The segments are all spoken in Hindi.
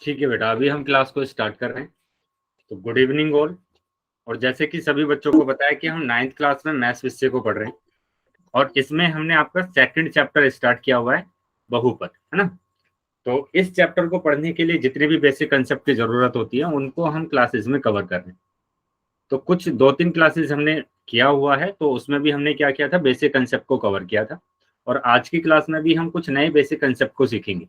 ठीक है बेटा, अभी हम क्लास को स्टार्ट कर रहे हैं। तो गुड इवनिंग ऑल। और जैसे कि सभी बच्चों को पता है कि हम 9th क्लास में मैथ्स विषय को पढ़ रहे हैं, और इसमें हमने आपका सेकंड चैप्टर स्टार्ट किया हुआ है, बहुपद, है ना। तो इस चैप्टर को पढ़ने के लिए जितने भी बेसिक कंसेप्ट की जरूरत होती है उनको हम क्लासेस में कवर कर रहे हैं। तो कुछ 2-3 क्लासेस हमने किया हुआ है, तो उसमें भी हमने क्या किया था, बेसिक कंसेप्ट को कवर किया था। और आज की क्लास में भी हम कुछ नए बेसिक कंसेप्ट को सीखेंगे।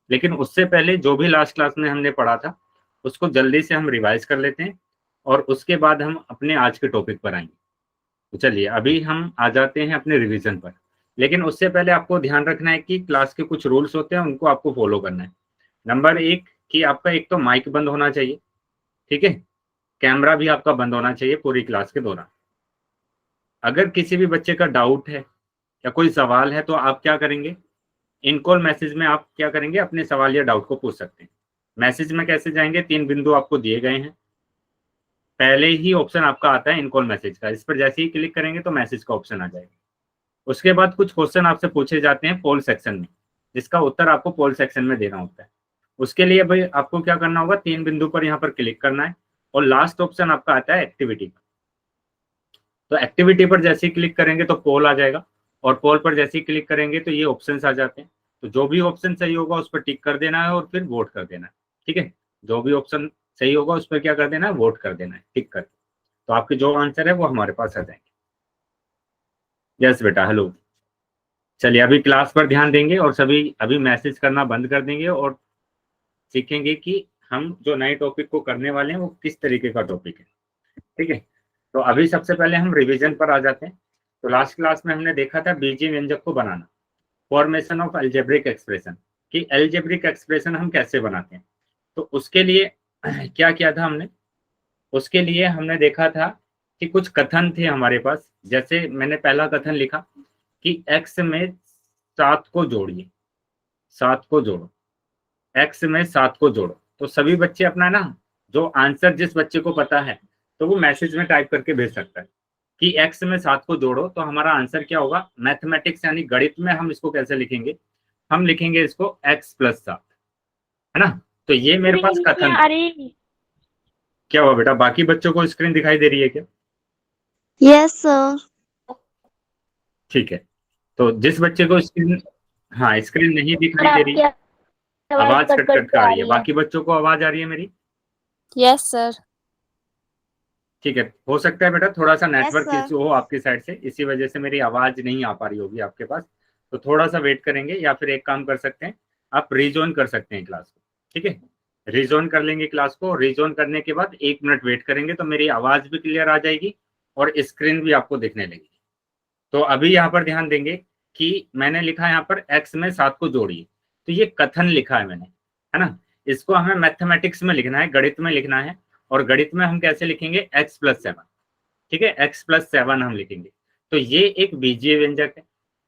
लेकिन उससे पहले जो भी लास्ट क्लास में हमने पढ़ा था उसको जल्दी से हम रिवाइज कर लेते हैं, और उसके बाद हम अपने आज के टॉपिक पर आएंगे। तो चलिए अभी हम आ जाते हैं अपने रिवीजन पर। लेकिन उससे पहले आपको ध्यान रखना है कि क्लास के कुछ रूल्स होते हैं, उनको आपको फॉलो करना है। नंबर 1 कि आपका एक तो माइक बंद होना चाहिए, ठीक है। कैमरा भी आपका बंद होना चाहिए पूरी क्लास के दौरान। अगर किसी भी बच्चे का डाउट है या कोई सवाल है तो आप क्या करेंगे, इन कॉल मैसेज में आप क्या करेंगे, अपने सवाल या डाउट को पूछ सकते हैं। मैसेज में कैसे जाएंगे, 3 बिंदु आपको दिए गए हैं। पहले ही ऑप्शन आपका आता है इन कॉल मैसेज का, इस पर जैसे ही क्लिक करेंगे तो मैसेज का ऑप्शन आ जाएगा। उसके बाद कुछ क्वेश्चन आपसे पूछे जाते हैं पोल सेक्शन में, जिसका उत्तर आपको पोल सेक्शन में देना होता है। उसके लिए भाई आपको क्या करना होगा, 3 बिंदु पर यहाँ पर क्लिक करना है, और लास्ट ऑप्शन आपका आता है एक्टिविटी। तो एक्टिविटी पर जैसे ही क्लिक करेंगे तो पोल आ जाएगा, और पोल पर जैसे ही क्लिक करेंगे तो ये ऑप्शन आ जाते हैं। तो जो भी ऑप्शन सही होगा उस पर टिक कर देना है और फिर वोट कर देना है, ठीक है। जो भी ऑप्शन सही होगा उस पर क्या कर देना है, वोट कर देना है, टिक कर। तो आपके जो आंसर है वो हमारे पास आ जाएंगे। यस बेटा, हेलो। चलिए अभी क्लास पर ध्यान देंगे और सभी अभी मैसेज करना बंद कर देंगे, और सीखेंगे कि हम जो नए टॉपिक को करने वाले हैं वो किस तरीके का टॉपिक है, ठीक है। तो अभी सबसे पहले हम रिवीजन पर आ जाते हैं। तो लास्ट क्लास में हमने देखा था बीजीय व्यंजक को बनाना, फॉर्मेशन ऑफ अलजेब्रिक एक्सप्रेशन, कि अलजेब्रिक एक्सप्रेशन हम कैसे बनाते हैं। तो उसके लिए क्या किया था हमने, उसके लिए हमने देखा था कि कुछ कथन थे हमारे पास। जैसे मैंने पहला कथन लिखा कि x में 7 को जोड़िए, 7 को जोड़ो, x में 7 को जोड़ो। तो सभी बच्चे अपना ना, जो आंसर जिस बच्चे को पता है तो वो मैसेज में टाइप करके भेज सकता है कि x में 7 को जोड़ो। तो हमारा आंसर क्या होगा, मैथमेटिक्स यानी गणित में हम इसको कैसे लिखेंगे, हम लिखेंगे इसको x+7, है ना। तो ये मेरे पास कथन था। क्या हुआ बेटा, बाकी बच्चों को स्क्रीन दिखाई दे रही है क्या? Yes sir. ठीक है। तो जिस बच्चे को स्क्रीन, हाँ स्क्रीन नहीं दिखाई दे रही, आपकी आवाज आवाज कट कट कट कट के कर आ आ रही है, रही है। बाकी बच्चों को आवाज आ रही है मेरी? Yes sir. ठीक है, हो सकता है बेटा थोड़ा सा यस नेटवर्क सर। इशू हो आपकी साइड से, इसी वजह से मेरी आवाज नहीं आ पा रही होगी आपके पास। तो थोड़ा सा वेट करेंगे, या फिर एक काम कर सकते हैं, आप रीजोन कर सकते हैं क्लास को, ठीक है। रीजोन कर लेंगे क्लास को, रीजोन करने के बाद 1 मिनट वेट करेंगे तो मेरी आवाज भी क्लियर आ जाएगी और स्क्रीन भी आपको दिखने लगेगी। तो अभी यहाँ पर ध्यान देंगे कि मैंने लिखा है यहाँ पर x में 7 को जोड़िए। तो ये कथन लिखा है मैंने, है ना। इसको हमें मैथमेटिक्स में लिखना है, गणित में लिखना है। और गणित में हम कैसे लिखेंगे, x+7, ठीक है, x+7 हम लिखेंगे। तो ये एक बीजीय व्यंजक है।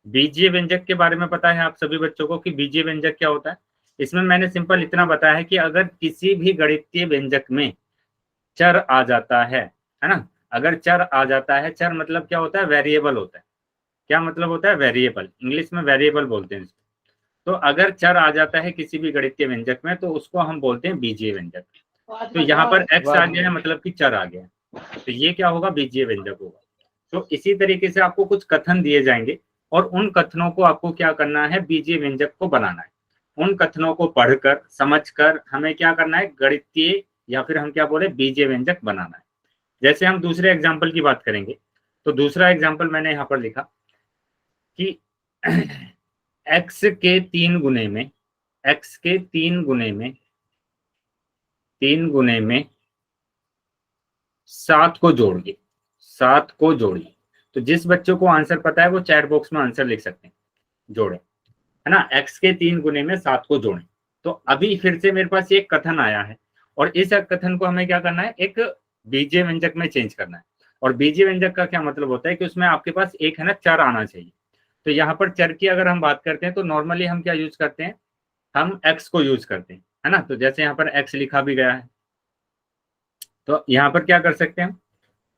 बीजीय व्यंजक के बारे में पता है आप सभी बच्चों को कि बीजीय व्यंजक क्या होता है। इसमें मैंने सिंपल इतना बताया है कि अगर किसी भी गणितीय व्यंजक में चर आ जाता है ना। अगर चर आ जाता है, चर मतलब क्या होता है, वेरिएबल होता है। क्या मतलब होता है, वेरिएबल, इंग्लिश में वेरिएबल बोलते हैं इसको। तो अगर चर आ जाता है किसी भी गणितीय व्यंजक में तो उसको हम बोलते हैं बीजीय व्यंजक। तो यहाँ पर x आ गया है मतलब कि चर आ गया, तो ये क्या होगा, बीजीय व्यंजक होगा। तो इसी तरीके से आपको कुछ कथन दिए जाएंगे, और उन कथनों को आपको क्या करना है, बीजीय व्यंजक को बनाना है। उन कथनों को पढ़कर समझकर हमें क्या करना है, गणितीय या फिर हम क्या बोले, बीजीय व्यंजक बनाना है। जैसे हम दूसरे एग्जाम्पल की बात करेंगे, तो दूसरा एग्जाम्पल मैंने यहाँ पर लिखा कि x के 3 गुने में, x के 3 गुने में 7 को जोड़िए, 7 को जोड़िए। तो जिस बच्चों को आंसर पता है वो चैट बॉक्स में आंसर लिख सकते हैं, जोड़े, है ना। x के 3 गुने में 7 को जोड़े। तो अभी फिर से मेरे पास एक कथन आया है, और इस कथन को हमें क्या करना है, एक बीजीय व्यंजक में चेंज करना है। और बीजीय व्यंजक का क्या मतलब होता है कि उसमें आपके पास एक है ना चर आना चाहिए। तो यहाँ पर चर की अगर हम बात करते हैं तो नॉर्मली हम क्या यूज करते हैं, हम x को यूज करते हैं, है ना। तो जैसे यहाँ पर x लिखा भी गया है, तो यहाँ पर क्या कर सकते हैं हम,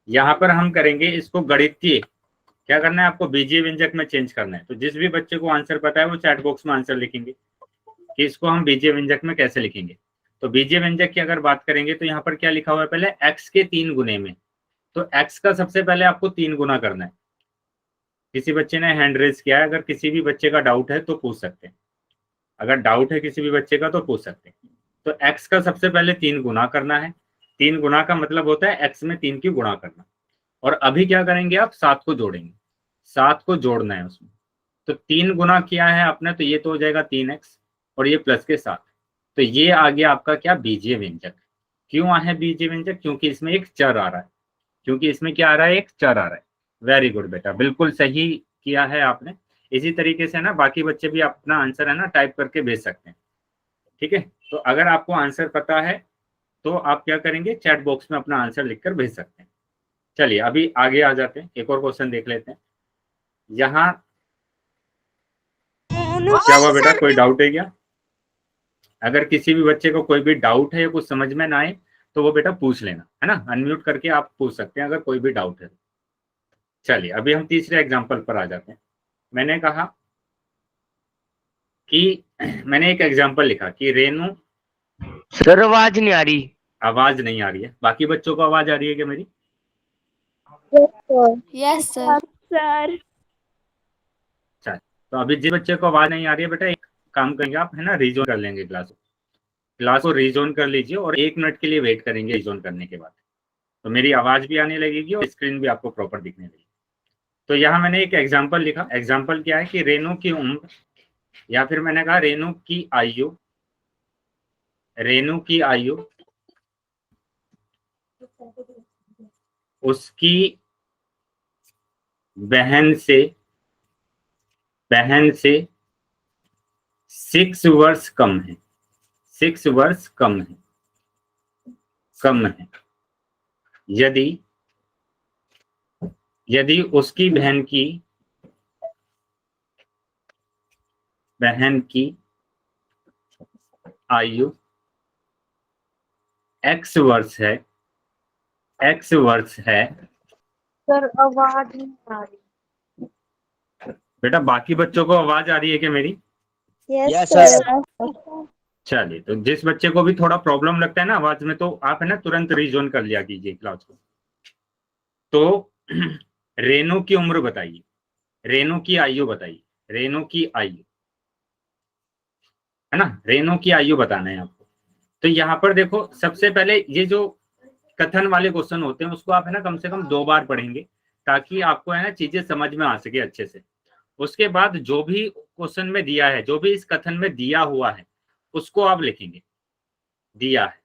यहाँ पर हम करेंगे इसको गणितीय, क्या करना है आपको, बीजीय व्यंजक में चेंज करना है। तो जिस भी बच्चे को आंसर पता है वो चैट बॉक्स में आंसर लिखेंगे कि इसको हम बीजीय व्यंजक में कैसे लिखेंगे। तो बीजीय व्यंजक की अगर बात करेंगे तो यहाँ पर क्या लिखा हुआ है, पहले x के 3 गुने में, तो x का सबसे पहले आपको 3 गुना करना है। किसी बच्चे ने हैंड रेज किया है, अगर किसी भी बच्चे का डाउट है तो पूछ सकते हैं, अगर डाउट है किसी भी बच्चे का तो पूछ सकते हैं। तो x का सबसे पहले 3 गुना करना है। 3 गुना का मतलब होता है x में 3 की गुणा करना। और अभी क्या करेंगे, आप 7 को जोड़ेंगे, 7 को जोड़ना है उसमें। तो 3 गुना किया है आपने, तो ये तो हो जाएगा 3x और ये प्लस के 7, तो ये आ गया आपका क्या, बीजीय व्यंजक। क्यों आया बीजीय व्यंजक, क्योंकि इसमें एक चर आ रहा है, क्योंकि इसमें क्या आ रहा है, एक चर आ रहा है। वेरी गुड बेटा, बिल्कुल सही किया है आपने। इसी तरीके से ना बाकी बच्चे भी अपना आंसर है ना टाइप करके भेज सकते हैं, ठीक है। तो अगर आपको आंसर पता है तो आप क्या करेंगे, चैट बॉक्स में अपना आंसर लिखकर भेज सकते हैं। चलिए अभी आगे आ जाते हैं, एक और क्वेश्चन देख लेते हैं। यहाँ क्या हुआ बेटा, कोई डाउट है क्या? अगर किसी भी बच्चे को कोई भी डाउट है या कुछ समझ में ना आए तो वो बेटा पूछ लेना, है ना, अनम्यूट करके आप पूछ सकते हैं अगर कोई भी डाउट है। चलिए अभी हम तीसरे एग्जाम्पल पर आ जाते हैं। मैंने कहा कि मैंने एक एग्जाम्पल लिखा कि रेनू, सर आवाज नहीं आ रही। आवाज नहीं आ रही है, बाकी बच्चों को आवाज आ रही है क्या मेरी? Yes sir. सर तो अभी जिस बच्चे को आवाज नहीं आ रही है बेटा, एक काम करेंगे आप, है ना, रीजोन कर लेंगे क्लास को रीजोन कर लीजिए और 1 मिनट के लिए वेट करेंगे रीजोन करने के बाद, तो मेरी आवाज भी आने लगेगी और स्क्रीन भी आपको प्रॉपर दिखने लगेगी। तो यहाँ मैंने एक एग्जाम्पल लिखा, एग्जाम्पल क्या है कि रेनू की उम्र, या फिर मैंने कहा रेनू की आयु, रेनू की आयु उसकी बहन से 6 वर्ष कम है, 6 वर्ष कम है। यदि उसकी बहन की आयु x वर्ष है, सर आवाज नहीं आ रही। बेटा बाकी बच्चों को आवाज आ रही है क्या मेरी? Yes sir. सर। चलिए, तो जिस बच्चे को भी थोड़ा प्रॉब्लम लगता है ना आवाज में, तो आप है ना तुरंत रीजोन कर लिया कीजिए क्लास को। तो रेनू की उम्र बताइए, रेनू की आयु बताइए, रेनू की आयु, है ना, रेनू की आयु बताना है आपको। तो यहाँ पर देखो, सबसे पहले ये जो कथन वाले क्वेश्चन होते हैं उसको आप है ना कम से कम 2 बार पढ़ेंगे, ताकि आपको है ना चीजें समझ में आ सके अच्छे से। उसके बाद जो भी क्वेश्चन में दिया है, जो भी इस कथन में दिया हुआ है उसको आप लिखेंगे, दिया है।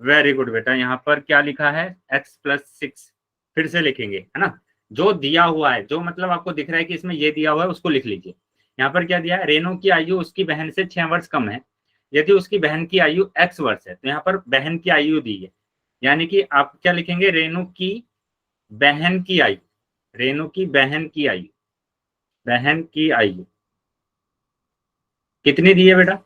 वेरी गुड बेटा, यहाँ पर क्या लिखा है, x+6, फिर से लिखेंगे, है ना, जो दिया हुआ है, जो मतलब आपको दिख रहा है कि इसमें ये दिया हुआ है उसको लिख लीजिए। यहाँ पर क्या दिया है, रेनू की आयु उसकी बहन से 6 वर्ष कम है, यदि उसकी बहन की आयु x वर्ष है, तो यहाँ पर बहन की आयु दी है, यानी कि आप क्या लिखेंगे, रेनू की बहन की आयु, रेनू की बहन की आयु, बहन की आयु कितनी दी है बेटा,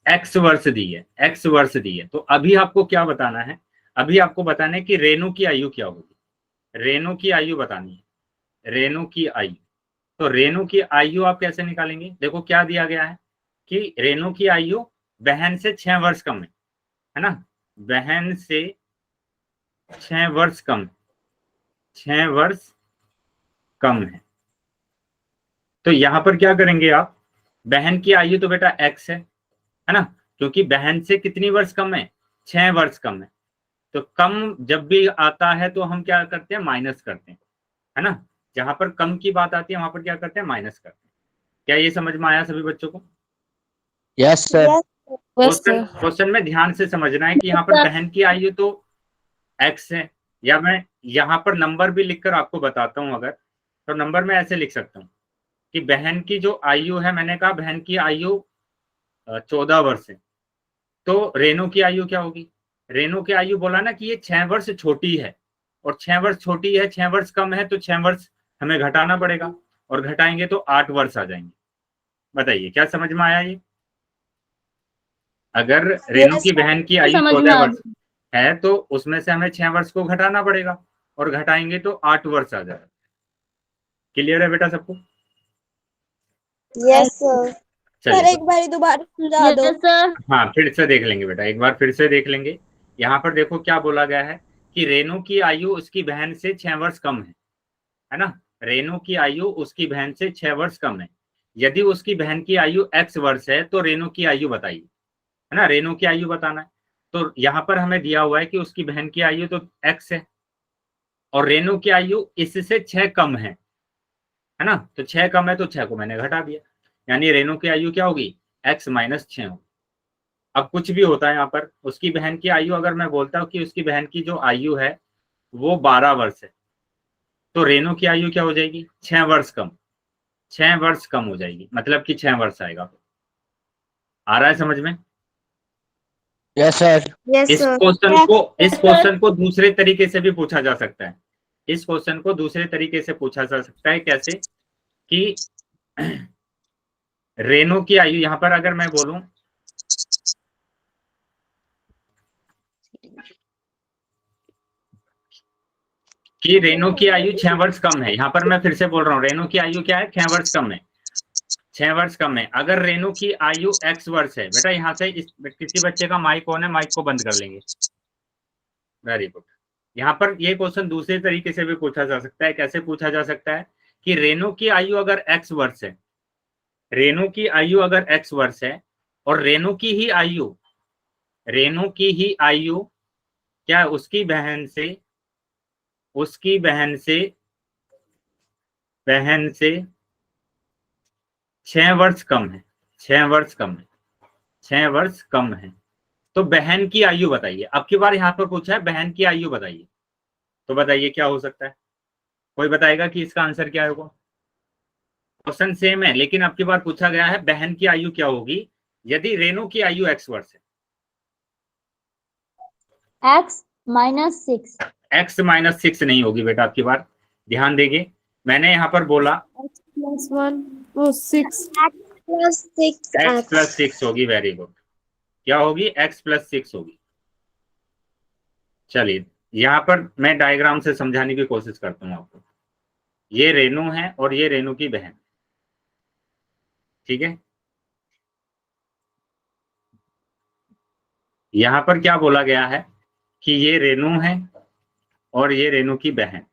x वर्ष दी है, x वर्ष दी है। तो अभी आपको क्या बताना है, अभी आपको बताना है कि रेनू की आयु क्या होगी, रेनू की आयु बतानी है, रेनू की आयु। तो रेनू की आयु आप कैसे निकालेंगे, देखो क्या दिया गया है कि रेनू की आयु बहन से 6 वर्ष कम है ना, बहन से 6 वर्ष कम, 6 वर्ष कम है। तो यहां पर क्या करेंगे आप, बहन की आयु तो बेटा x है ना, क्योंकि बहन से कितनी वर्ष कम है, 6 वर्ष कम है। तो कम जब भी आता है तो हम क्या करते हैं, माइनस करते हैं, है ना, जहां पर कम की बात आती है वहां पर क्या करते हैं, माइनस करते हैं। क्या ये समझ में आया सभी बच्चों को? Yes sir. क्वेश्चन में ध्यान से समझना है कि यहाँ पर बहन की आयु तो x है, या मैं यहाँ पर नंबर भी लिखकर आपको बताता हूँ, अगर तो नंबर में ऐसे लिख सकता हूँ कि बहन की जो आयु है, मैंने कहा बहन की आयु 14 वर्ष है, तो रेनू की आयु क्या होगी, रेनू की आयु बोला ना कि ये 6 वर्ष छोटी है, और 6 वर्ष छोटी है, 6 वर्ष कम है, तो 6 वर्ष हमें घटाना पड़ेगा, और घटाएंगे तो 8 वर्ष आ जाएंगे। बताइए क्या समझ में आया ये? अगर रेनू की बहन की आयु 14 वर्ष है तो उसमें से हमें 6 वर्ष को घटाना पड़ेगा, और घटाएंगे तो 8 वर्ष आ जाएगा। क्लियर है बेटा सबको? Yes sir. सर चलिए एक बार दोबारा समझा दो। Yes sir. हाँ फिर से देख लेंगे बेटा, एक बार फिर से देख लेंगे। यहाँ पर देखो क्या बोला गया है कि रेनू की आयु उसकी बहन से 6 वर्ष कम है ना। रेनू की आयु उसकी बहन से 6 वर्ष कम है। यदि उसकी बहन की आयु x वर्ष है तो रेनू की आयु बताइए, है ना, रेनू की आयु बताना है। तो यहाँ पर हमें दिया हुआ है कि उसकी बहन की आयु तो x है और रेनू की आयु इससे 6 कम है ना। तो 6 कम है तो 6 को मैंने घटा दिया, यानी रेनू की आयु क्या होगी, x - 6 होगी। अब कुछ भी होता है यहाँ पर, उसकी बहन की आयु अगर मैं बोलता हूँ कि उसकी बहन की जो आयु है वो 12 वर्ष है, तो रेनू की आयु क्या हो जाएगी, 6 वर्ष कम, 6 वर्ष कम हो जाएगी, मतलब कि 6 वर्ष आएगा। आ रहा है समझ में? Yes sir. यस इस सर। क्वेश्चन को दूसरे तरीके से भी पूछा जा सकता है। इस क्वेश्चन को दूसरे तरीके से पूछा जा सकता है, कैसे कि रेनू की आयु, यहाँ पर अगर मैं बोलूं कि रेनू की आयु 6 वर्ष कम है, यहाँ पर मैं फिर से बोल रहा हूँ रेनू की आयु क्या है, 6 वर्ष कम है, 6 वर्ष कम है। अगर रेनू की आयु x वर्ष है, बेटा यहाँ से किसी बच्चे का माइक ऑन है, माइक को बंद कर लेंगे। Very good. यहाँ पर ये क्वेश्चन दूसरे तरीके से भी पूछा जा सकता है। कैसे पूछा जा सकता है कि रेनू की आयु अगर x वर्ष है, रेनू की आयु अगर x वर्ष है और रेनू की ही आयु क्या उसकी बहन से 6 वर्ष कम है, 6 वर्ष कम है, 6 वर्ष कम है, तो बहन की आयु बताइए। अब की बार यहाँ पर पूछा है बहन की आयु बताइए, तो बताइए क्या हो सकता है, कोई बताएगा कि इसका आंसर क्या होगा? क्वेश्चन सेम है लेकिन अब की बार पूछा गया है बहन की आयु क्या होगी यदि रेनू की आयु x वर्ष है। x - 6। x - 6 नहीं होगी बेटा, अब की बार ध्यान देंगे। मैंने यहाँ पर बोला x + 1 वो 6 x + 6 होगी। Very good. क्या होगी, x + 6 होगी। चलिए यहाँ पर मैं डायग्राम से समझाने की कोशिश करता हूँ आपको। ये रेनू है और ये रेनू की बहन, ठीक है। यहाँ पर क्या बोला गया है कि ये रेनू है और ये रेनू की बहन,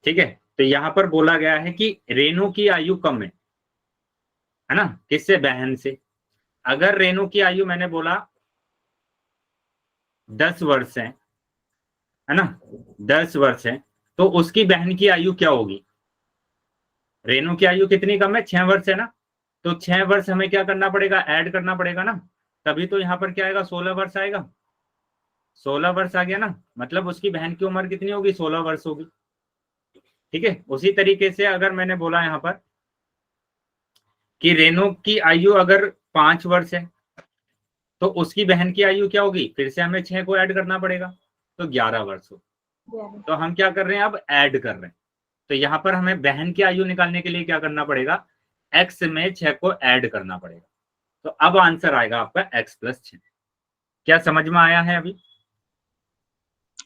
ठीक है। तो यहाँ पर बोला गया है कि रेनू की आयु कम है ना, किससे, बहन से। अगर रेनू की आयु मैंने बोला 10 वर्ष है ना, 10 वर्ष है, तो उसकी बहन की आयु क्या होगी, रेनू की आयु कितनी कम है, 6 वर्ष है ना, तो 6 वर्ष हमें क्या करना पड़ेगा, ऐड करना पड़ेगा ना, तभी तो यहाँ पर क्या आएगा, 16 वर्ष आएगा। 16 वर्ष आ गया ना, मतलब उसकी बहन की उम्र कितनी होगी, 16 वर्ष होगी, ठीक है। उसी तरीके से अगर मैंने बोला यहाँ पर कि रेनू की आयु अगर 5 वर्ष है तो उसकी बहन की आयु क्या होगी, फिर से हमें 6 को ऐड करना पड़ेगा, तो 11 वर्ष होगी। तो हम क्या कर रहे हैं, अब ऐड कर रहे हैं। तो यहाँ पर हमें बहन की आयु निकालने के लिए क्या करना पड़ेगा, x में 6 को ऐड करना पड़ेगा। तो अब आंसर आएगा आपका x + 6। क्या समझ में आया है अभी?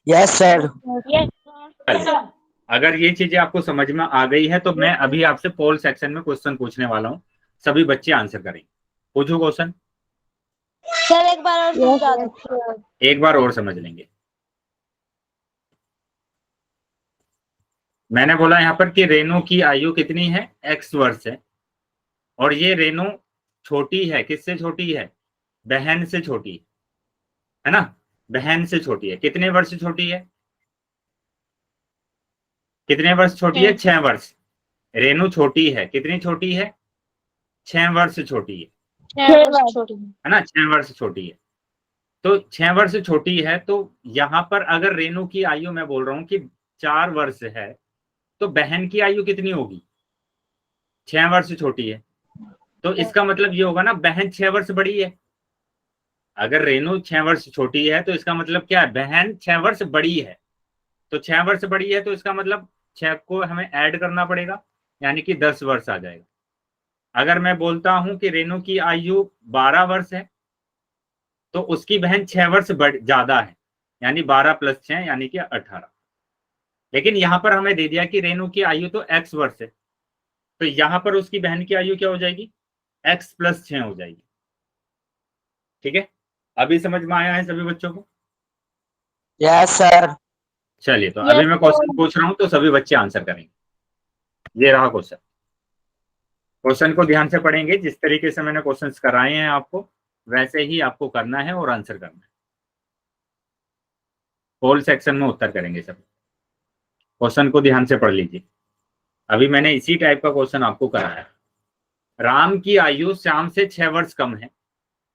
Yes sir. अगर ये चीजें आपको समझ में आ गई है तो मैं अभी आपसे पोल सेक्शन में क्वेश्चन पूछने वाला हूँ, सभी बच्चे आंसर करेंगे। पूछो क्वेश्चन। सर एक बार और समझा दो। एक बार और समझ लेंगे। मैंने बोला यहाँ पर कि रेनू की आयु कितनी है, x वर्ष है, और ये रेनू छोटी है, किससे छोटी है, बहन से छोटी है ना, बहन से छोटी है। कितने वर्ष छोटी है, कितने वर्ष छोटी है, 6 वर्ष। रेनू छोटी है, कितनी छोटी है, 6 वर्ष छोटी है ना, 6 वर्ष छोटी है। तो 6 वर्ष छोटी है, तो यहाँ पर अगर रेनू की आयु मैं बोल रहा हूँ कि 4 वर्ष है, तो बहन की आयु कितनी होगी, 6 वर्ष छोटी है, तो इसका मतलब ये होगा ना बहन 6 वर्ष बड़ी है। अगर रेनू 6 वर्ष छोटी है तो इसका मतलब क्या है, बहन 6 वर्ष बड़ी है। तो 6 वर्ष बड़ी है तो इसका मतलब 6 को हमें ऐड करना पड़ेगा, यानी कि 10 वर्ष आ जाएगा। अगर मैं बोलता हूं कि रेनू की आयु 12 वर्ष है तो उसकी बहन 6 वर्ष ज्यादा है, यानी 12 + 6 यानी कि 18। लेकिन यहाँ पर हमें दे दिया कि रेनू की आयु तो x वर्ष है, तो यहाँ पर उसकी बहन की आयु क्या हो जाएगी, x प्लस 6 हो जाएगी। ठीक है, अभी समझ में आया है सभी बच्चों को? Yes sir. चलिए, तो अभी मैं क्वेश्चन पूछ रहा हूं तो सभी बच्चे आंसर करेंगे। ये रहा क्वेश्चन। क्वेश्चन को ध्यान से पढ़ेंगे, जिस तरीके से मैंने क्वेश्चंस कराए हैं आपको वैसे ही आपको करना है और आंसर करना है। पोल सेक्शन में उत्तर करेंगे सब। क्वेश्चन को ध्यान से पढ़ लीजिए। अभी मैंने इसी टाइप का क्वेश्चन आपको कराया। राम की आयु श्याम से 6 वर्ष कम है।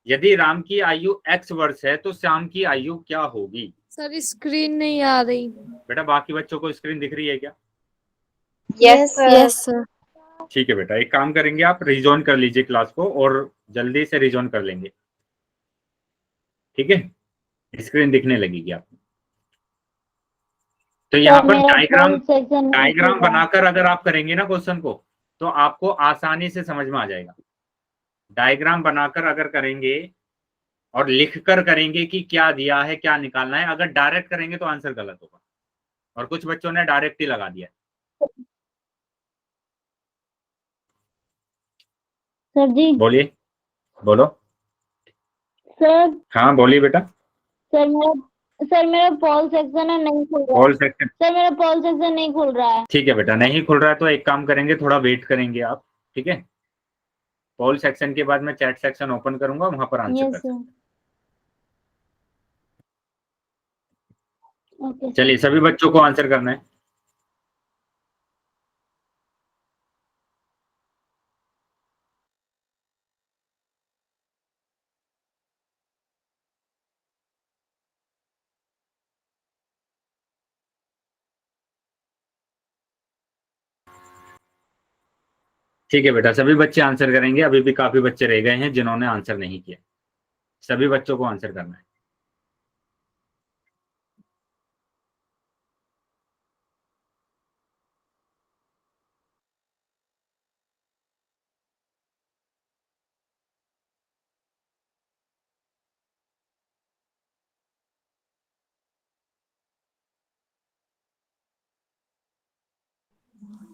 यदि राम की आयु x वर्ष है तो श्याम की आयु क्या होगी? सर स्क्रीन नहीं आ रही। बेटा बाकी बच्चों को स्क्रीन दिख रही है क्या? Yes yes sir. ठीक है बेटा, एक काम करेंगे, आप रिजॉइन कर लीजिए क्लास को और जल्दी से रिजॉइन कर लेंगे। ठीक है, स्क्रीन दिखने लगेगी आपको। तो यहाँ पर डायग्राम बनाकर अगर आप करेंगे ना क्वेश्चन को तो आपको आसानी से समझ में आ जाएगा। डायग्राम बनाकर अगर करेंगे और लिखकर करेंगे कि क्या दिया है क्या निकालना है, अगर डायरेक्ट करेंगे तो आंसर गलत होगा। और कुछ बच्चों ने डायरेक्ट ही लगा दिया। सर जी। बोलिए, बोलो। सर हाँ बोलिए बेटा। सर मेरा पॉल सेक्शन है, नहीं खुल रहा। पोल सेक्शन, सर मेरा पॉल सेक्शन नहीं खुल रहा है। ठीक है बेटा, नहीं खुल रहा है तो एक काम करेंगे, थोड़ा वेट करेंगे आप। ठीक है, पोल सेक्शन के बाद मैं चैट सेक्शन ओपन करूंगा, वहां पर आंसर कर सकते। ओके। चलिए, सभी बच्चों को आंसर करना है। ठीक है बेटा, सभी बच्चे आंसर करेंगे। अभी भी काफी बच्चे रह गए हैं जिन्होंने आंसर नहीं किया। सभी बच्चों को आंसर करना है।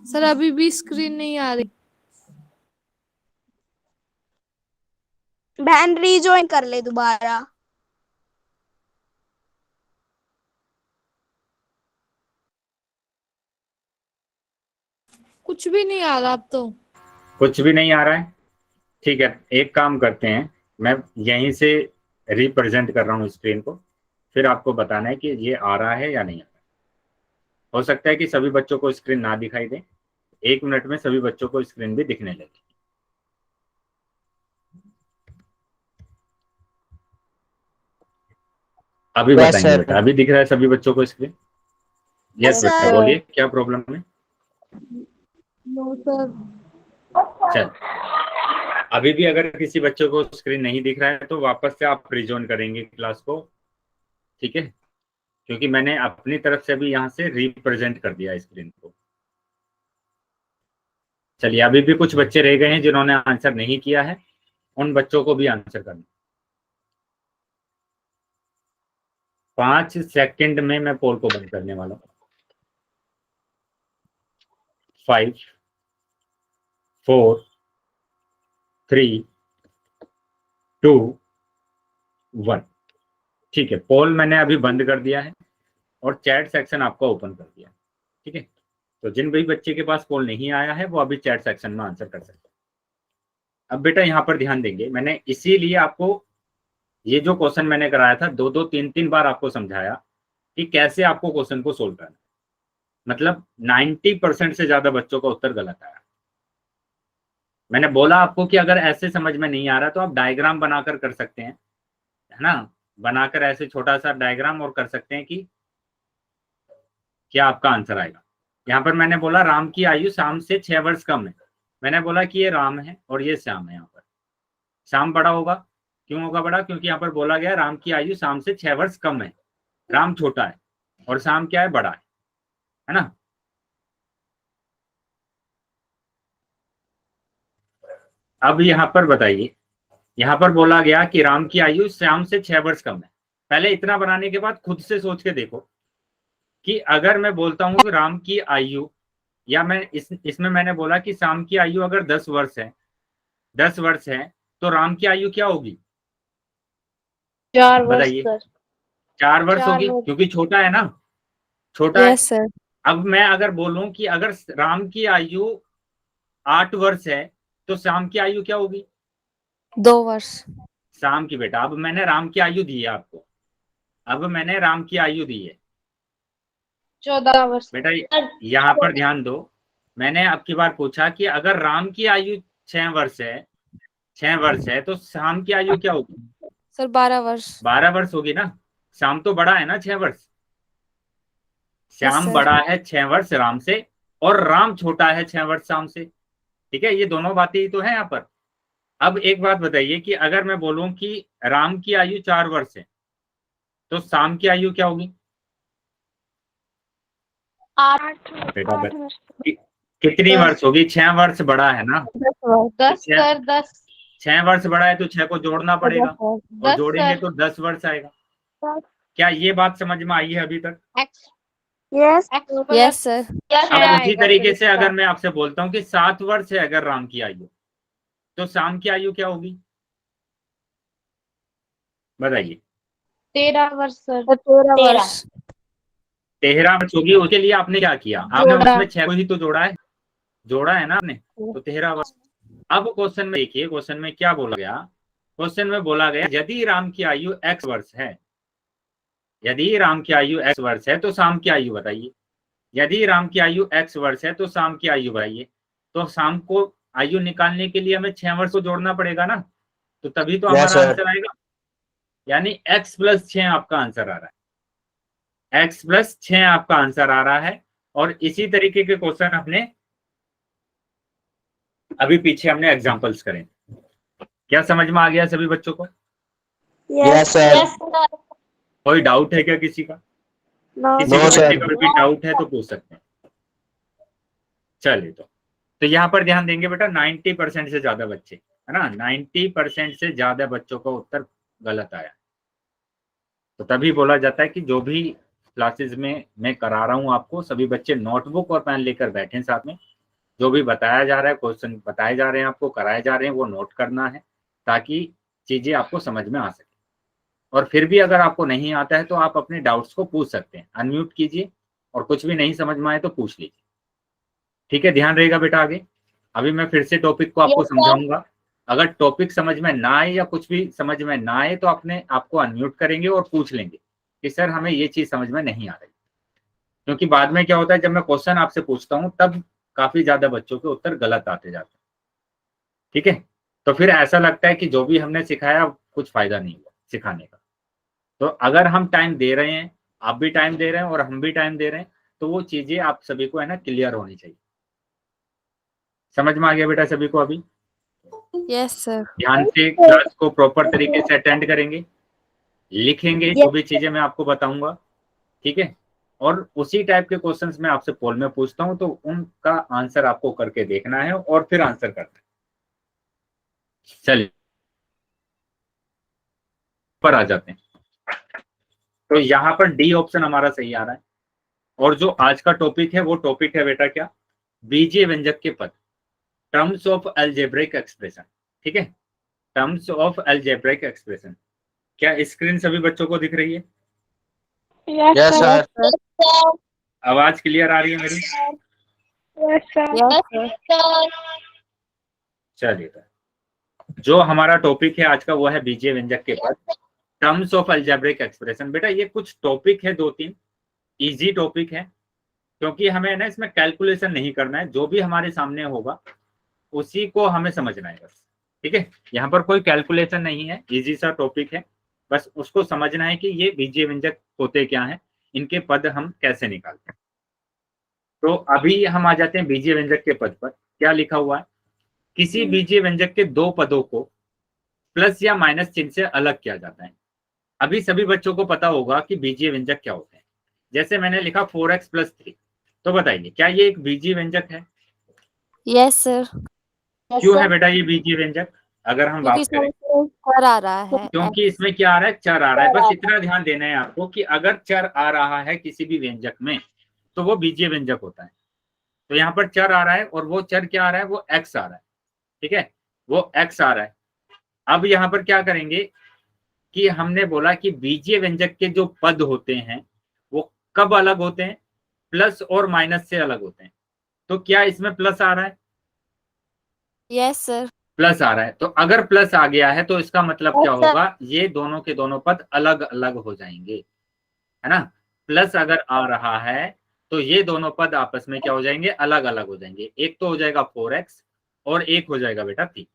सर अभी भी स्क्रीन नहीं आ रही। बहन रीजॉइन कर ले दोबारा। कुछ भी नहीं आ रहा अब तो। कुछ भी नहीं आ रहा है? ठीक है, एक काम करते हैं, मैं यहीं से रिप्रेजेंट कर रहा हूँ स्क्रीन को, फिर आपको बताना है कि ये आ रहा है या नहीं आ रहा है। हो सकता है कि सभी बच्चों को स्क्रीन ना दिखाई दे। 1 मिनट में सभी बच्चों को स्क्रीन भी दिखने लगे। अभी Yes, बताएंगे sir. बेटा, अभी दिख रहा है सभी बच्चों को स्क्रीन? यस बेटा, सर। बोलिए क्या प्रॉब्लम है? No sir. चल, अभी भी अगर किसी बच्चे को स्क्रीन नहीं दिख रहा है तो वापस से आप रिजॉइन करेंगे क्लास को। ठीक है, क्योंकि मैंने अपनी तरफ से भी यहाँ से रिप्रेजेंट कर दिया स्क्रीन को। चलिए, अभी भी कुछ बच्चे रह गए हैं जिन्होंने आंसर नहीं किया है, उन बच्चों को भी आंसर करना। 5 सेकंड में मैं पोल को बंद करने वाला हूँ। 5 4 3 2 1। ठीक है, पोल मैंने अभी बंद कर दिया है और चैट सेक्शन आपका ओपन कर दिया। ठीक है, तो जिन भी बच्चे के पास पोल नहीं आया है वो अभी चैट सेक्शन में आंसर कर सकते हैं। अब बेटा यहाँ पर ध्यान देंगे, मैंने इसीलिए आपको ये जो क्वेश्चन मैंने कराया था 2-2 3-3 बार आपको समझाया कि कैसे आपको क्वेश्चन को सोल्व करना है। मतलब 90% से ज्यादा बच्चों का उत्तर गलत आया। मैंने बोला आपको कि अगर ऐसे समझ में नहीं आ रहा तो आप डायग्राम बनाकर कर सकते हैं, है ना, बनाकर ऐसे छोटा सा डायग्राम और कर सकते हैं कि क्या आपका आंसर आएगा। यहाँ पर मैंने बोला राम की आयु श्याम से 6 वर्ष कम है। मैंने बोला कि ये राम है और ये श्याम है। यहाँ पर श्याम बड़ा होगा, क्यों होगा बड़ा? क्योंकि यहाँ पर बोला गया राम की आयु श्याम से 6 वर्ष कम है। राम छोटा है और श्याम क्या है? बड़ा है ना। अब यहाँ पर बताइए, यहाँ पर बोला गया कि राम की आयु श्याम से 6 वर्ष कम है। पहले इतना बनाने के बाद खुद से सोच के देखो कि अगर मैं बोलता हूँ कि राम की आयु, या मैं इसमें मैंने बोला कि श्याम की आयु अगर 10 वर्ष है, 10 वर्ष है तो राम की आयु क्या होगी? 4 वर्ष बताइए। सर। 4 वर्ष 4 होगी, वर्ष। क्योंकि छोटा है ना, छोटा है। Yes sir. अब मैं अगर बोलूं कि अगर राम की आयु 8 वर्ष है तो शाम की आयु क्या होगी? 2 वर्ष। शाम की, बेटा अब मैंने राम की आयु दी है आपको, अब मैंने राम की आयु दी है 14 वर्ष। बेटा। यहाँ पर ध्यान दो, मैंने आपकी बार पूछा कि अगर राम की आयु 6 वर्ष है, 6 वर्ष है तो शाम की आयु क्या होगी? सर 12 वर्ष। 12 वर्ष होगी ना। शाम तो बड़ा है ना 6 वर्ष, यस श्याम सर। बड़ा है 6 वर्ष राम से, और राम छोटा है 6 वर्ष शाम से। ठीक है, ये दोनों बातें ही तो है यहाँ पर। अब एक बात बताइए कि अगर मैं बोलूं कि राम की आयु 4 वर्ष है तो शाम की आयु क्या होगी? 8 बेटा 8 वर्ष। कितनी 10 वर्ष होगी? 6 वर्ष बड़ा है ना। 10 वर्ष। 10 सर 10 6 वर्ष बड़ा है तो 6 को जोड़ना पड़ेगा, 10 वर्ष। और 10 जोड़ेंगे सर। तो 10 वर्ष आएगा। क्या ये बात समझ में आई है अभी तक? X yes yes sir. अब उसी तरीके से अगर मैं आपसे बोलता हूँ कि 7 वर्ष है अगर राम की आयु, तो शाम की आयु क्या होगी? बताइए। 13 वर्ष सर। 13 वर्ष। 13 वर्ष होगी, उसके लिए आपने क्या किया? आपने जोड़ा। उसमें 6 को ही तो जोड़ा है, जोड़ा है ना आपने, तो 13 वर्ष। अब क्वेश्चन में देखिए, क्वेश्चन में क्या बोला गया? क्वेश्चन में बोला गया यदि राम की आयु x वर्ष है, यदि राम की आयु x वर्ष है तो शाम की आयु बताइए। यदि राम की आयु x वर्ष है तो शाम की आयु बताइए। तो शाम को आयु निकालने के लिए हमें 6 वर्ष को जोड़ना पड़ेगा ना, तो तभी तो यस हमारा सर। आंसर आएगा। यानी x + 6 आपका आंसर आ रहा है, x + 6 आपका आंसर आ रहा है। और इसी तरीके के क्वेश्चन अपने अभी पीछे हमने एग्जांपल्स करें। क्या समझ में आ गया सभी बच्चों को? Yes sir. कोई डाउट है क्या किसी का? किसी नो को बच्चे सर। का भी डाउट है तो पूछ सकते हैं। चलिए, तो यहाँ पर ध्यान देंगे बेटा, 90% से ज्यादा बच्चे, है ना, 90% से ज्यादा बच्चों का उत्तर गलत आया। तो तभी बोला जाता है कि जो भी क्लासेस में मैं करा रहा हूँ आपको, सभी बच्चे नोटबुक और पेन लेकर बैठे साथ में। जो भी बताया जा रहा है, क्वेश्चन बताए जा रहे हैं आपको, कराए जा रहे हैं, वो नोट करना है ताकि चीजें आपको समझ में आ सके। और फिर भी अगर आपको नहीं आता है तो आप अपने डाउट्स को पूछ सकते हैं, अनम्यूट कीजिए और कुछ भी नहीं समझ में आए तो पूछ लीजिए। ठीक है, ध्यान रहेगा बेटा आगे। अभी मैं फिर से टॉपिक को आपको समझाऊंगा। अगर टॉपिक समझ में ना आए या कुछ भी समझ में ना आए तो अपने आपको अनम्यूट करेंगे और पूछ लेंगे कि सर हमें ये चीज समझ में नहीं आ रही। क्योंकि बाद में क्या होता है, जब मैं क्वेश्चन आपसे पूछता हूँ तब काफी ज्यादा बच्चों के उत्तर गलत आते जाते हैं। ठीक है, तो फिर ऐसा लगता है कि जो भी हमने सिखाया कुछ फायदा नहीं हुआ सिखाने का। तो अगर हम टाइम दे रहे हैं, आप भी टाइम दे रहे हैं और हम भी टाइम दे रहे हैं, तो वो चीजें आप सभी को है ना क्लियर होनी चाहिए। समझ में आ गया बेटा सभी को अभी? Yes sir. ध्यान से क्लास को प्रॉपर तरीके से अटेंड करेंगे, लिखेंगे जो भी चीजें मैं आपको बताऊंगा। ठीक है, और उसी टाइप के क्वेश्चंस मैं आपसे पोल में पूछता हूं तो उनका आंसर आपको करके देखना है और फिर आंसर करना है। चलिए पर आ जाते हैं। तो यहाँ पर डी ऑप्शन हमारा सही आ रहा है। और जो आज का टॉपिक है वो टॉपिक है बेटा क्या? बीजीय व्यंजक के पद, टर्म्स ऑफ अलजेब्रिक एक्सप्रेशन। ठीक है, टर्म्स ऑफ अलजेब्रिक एक्सप्रेशन। क्या स्क्रीन सभी बच्चों को दिख रही है? Yes sir. आवाज क्लियर आ रही है मेरी? Yes sir. चलिए, तो जो हमारा टॉपिक है आज का वो है बीजीय व्यंजक के पद, टर्म्स ऑफ अलजेब्रिक एक्सप्रेशन। बेटा ये कुछ टॉपिक है, 2-3 इजी टॉपिक है, क्योंकि हमें ना इसमें कैलकुलेशन नहीं करना है, जो भी हमारे सामने होगा उसी को हमें समझना है बस। ठीक है, यहाँ पर कोई कैलकुलेशन नहीं है, इजी सा टॉपिक है, बस उसको समझना है कि ये बीजीय व्यंजक होते क्या हैं, इनके पद हम कैसे निकालते हैं। तो अभी हम आ जाते हैं बीजीय व्यंजक के पद पर। क्या लिखा हुआ है? किसी बीजीय व्यंजक के 2 पदों को प्लस या माइनस चिन्ह से अलग किया जाता है। अभी सभी बच्चों को पता होगा कि बीजीय व्यंजक क्या होते हैं। जैसे मैंने लिखा 4x + 3, तो बताइए क्या ये एक बीजीय व्यंजक है? Yes sir. क्यों है बेटा ये बीजीय व्यंजक? अगर हम बात क्योंकि करें, सर आ रहा है। क्योंकि इसमें क्या आ रहा है? चर आ रहा है। बस इतना ध्यान देना है आपको कि अगर चर आ रहा है किसी भी व्यंजक में तो वो बीजीय व्यंजक होता है। तो यहाँ पर चर आ रहा है और वो चर क्या आ रहा है? वो x आ रहा है। ठीक है, वो x आ रहा है। अब यहाँ पर क्या करेंगे कि हमने बोला कि बीजीय व्यंजक के जो पद होते हैं वो कब अलग होते हैं, प्लस और माइनस से अलग होते हैं। तो क्या इसमें प्लस आ रहा है? Yes sir. प्लस आ रहा है। तो अगर प्लस आ गया है तो इसका मतलब क्या Yes, sir. होगा, ये दोनों के दोनों पद अलग अलग हो जाएंगे, है ना। प्लस अगर आ रहा है तो ये दोनों पद आपस में क्या हो जाएंगे, अलग अलग हो जाएंगे। एक तो हो जाएगा 4x और एक हो जाएगा बेटा 3।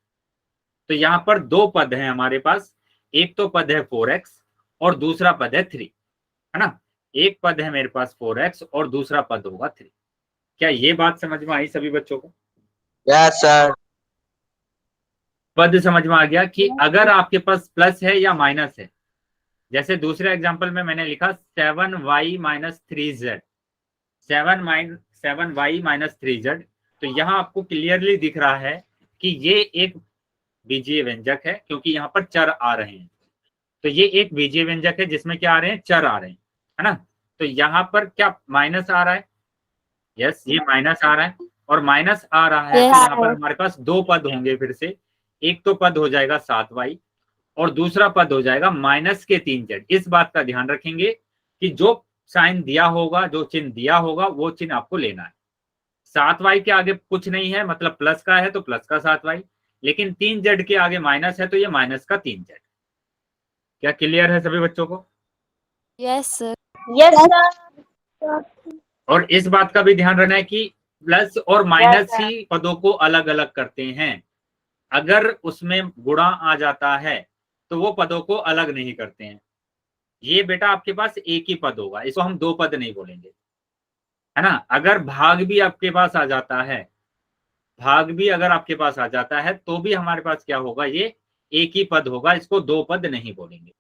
तो यहाँ पर दो पद हैं हमारे पास, एक तो पद है 4x और दूसरा पद है 3, है ना। एक पद है मेरे पास 4x और दूसरा पद होगा 3। क्या ये बात समझ में आई सभी बच्चों को? Yes, sir. पद समझ में आ गया कि अगर आपके पास प्लस है या माइनस है। जैसे दूसरे एग्जांपल में मैंने लिखा 7y minus 3z, 7y minus 3z। तो यहाँ आपको क्लियरली दिख रहा है कि ये एक बीजीय व्यंजक है, क्योंकि यहाँ पर चर आ रहे हैं। तो ये एक बीजीय व्यंजक है जिसमें क्या आ रहे हैं, चर आ रहे हैं, है ना। तो यहाँ पर क्या माइनस आ रहा है? यस, ये माइनस आ रहा है। और माइनस आ रहा है तो यहाँ पर हमारे पास दो पद होंगे फिर से। एक तो पद हो जाएगा 7y और दूसरा पद हो जाएगा माइनस के 3z। इस बात का ध्यान रखेंगे कि जो साइन दिया होगा, जो चिन्ह दिया होगा, वो चिन्ह आपको लेना है। 7y के आगे कुछ नहीं है, मतलब प्लस का है तो प्लस का 7y, लेकिन 3z के आगे माइनस है तो ये माइनस का 3z। क्या क्लियर है सभी बच्चों को? Yes sir. Yes, sir. और इस बात का भी ध्यान रखना है कि प्लस और माइनस ही पदों को अलग अलग करते हैं। अगर उसमें गुणा आ जाता है तो वो पदों को अलग नहीं करते हैं। ये बेटा आपके पास एक ही पद होगा, इसको हम दो पद नहीं बोलेंगे, है ना। अगर भाग भी आपके पास आ जाता है, भाग भी अगर आपके पास आ जाता है तो भी हमारे पास क्या होगा, ये एक ही पद होगा, इसको दो पद नहीं बोलेंगे।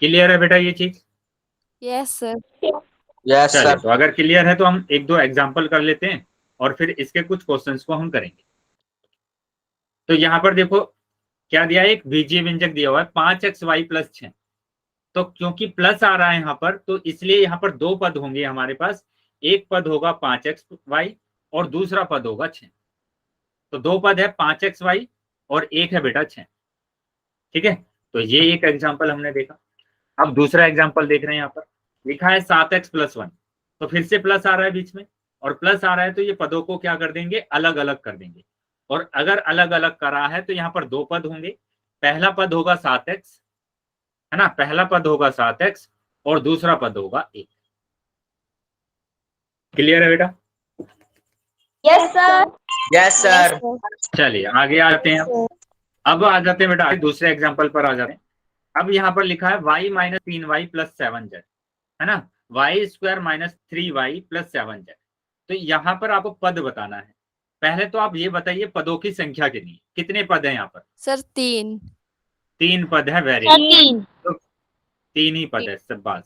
क्लियर है बेटा ये चीज? Yes sir. Yes, चलिए, sir. तो अगर क्लियर है तो हम एक दो एग्जांपल कर लेते हैं और फिर इसके कुछ क्वेश्चंस को हम करेंगे। तो यहाँ पर देखो क्या दिया है, एक बीजीय व्यंजक दिया हुआ है 5xy प्लस 6। तो क्योंकि प्लस आ रहा है यहाँ पर, तो इसलिए यहाँ पर दो पद होंगे हमारे पास। एक पद होगा 5xy और दूसरा पद होगा 6। तो दो पद है 5xy और एक है बेटा 6, ठीक है। तो ये एक एग्जाम्पल हमने देखा। अब दूसरा एग्जाम्पल देख रहे हैं, यहाँ पर लिखा है 7x प्लस 1। तो फिर से प्लस आ रहा है बीच में, और प्लस आ रहा है तो ये पदों को क्या कर देंगे, अलग अलग कर देंगे। और अगर अलग अलग करा है तो यहाँ पर दो पद होंगे। पहला पद होगा 7x, है ना, पहला पद होगा 7x और दूसरा पद होगा 1। क्लियर है बेटा? Yes, sir. Yes, sir. चलिए आगे आते हैं। अब आ जाते हैं बेटा दूसरे एग्जाम्पल पर आ जाते हैं। अब यहाँ पर लिखा है y minus 3y plus 7z, है ना, y square minus 3y plus 7z। तो यहाँ पर आपको पद बताना है। पहले तो आप ये बताइए पदों की संख्या कितनी, कितने पद है यहाँ पर? सर 3। 3 पद है। वेरी तो 3 ही पद है, सब बात।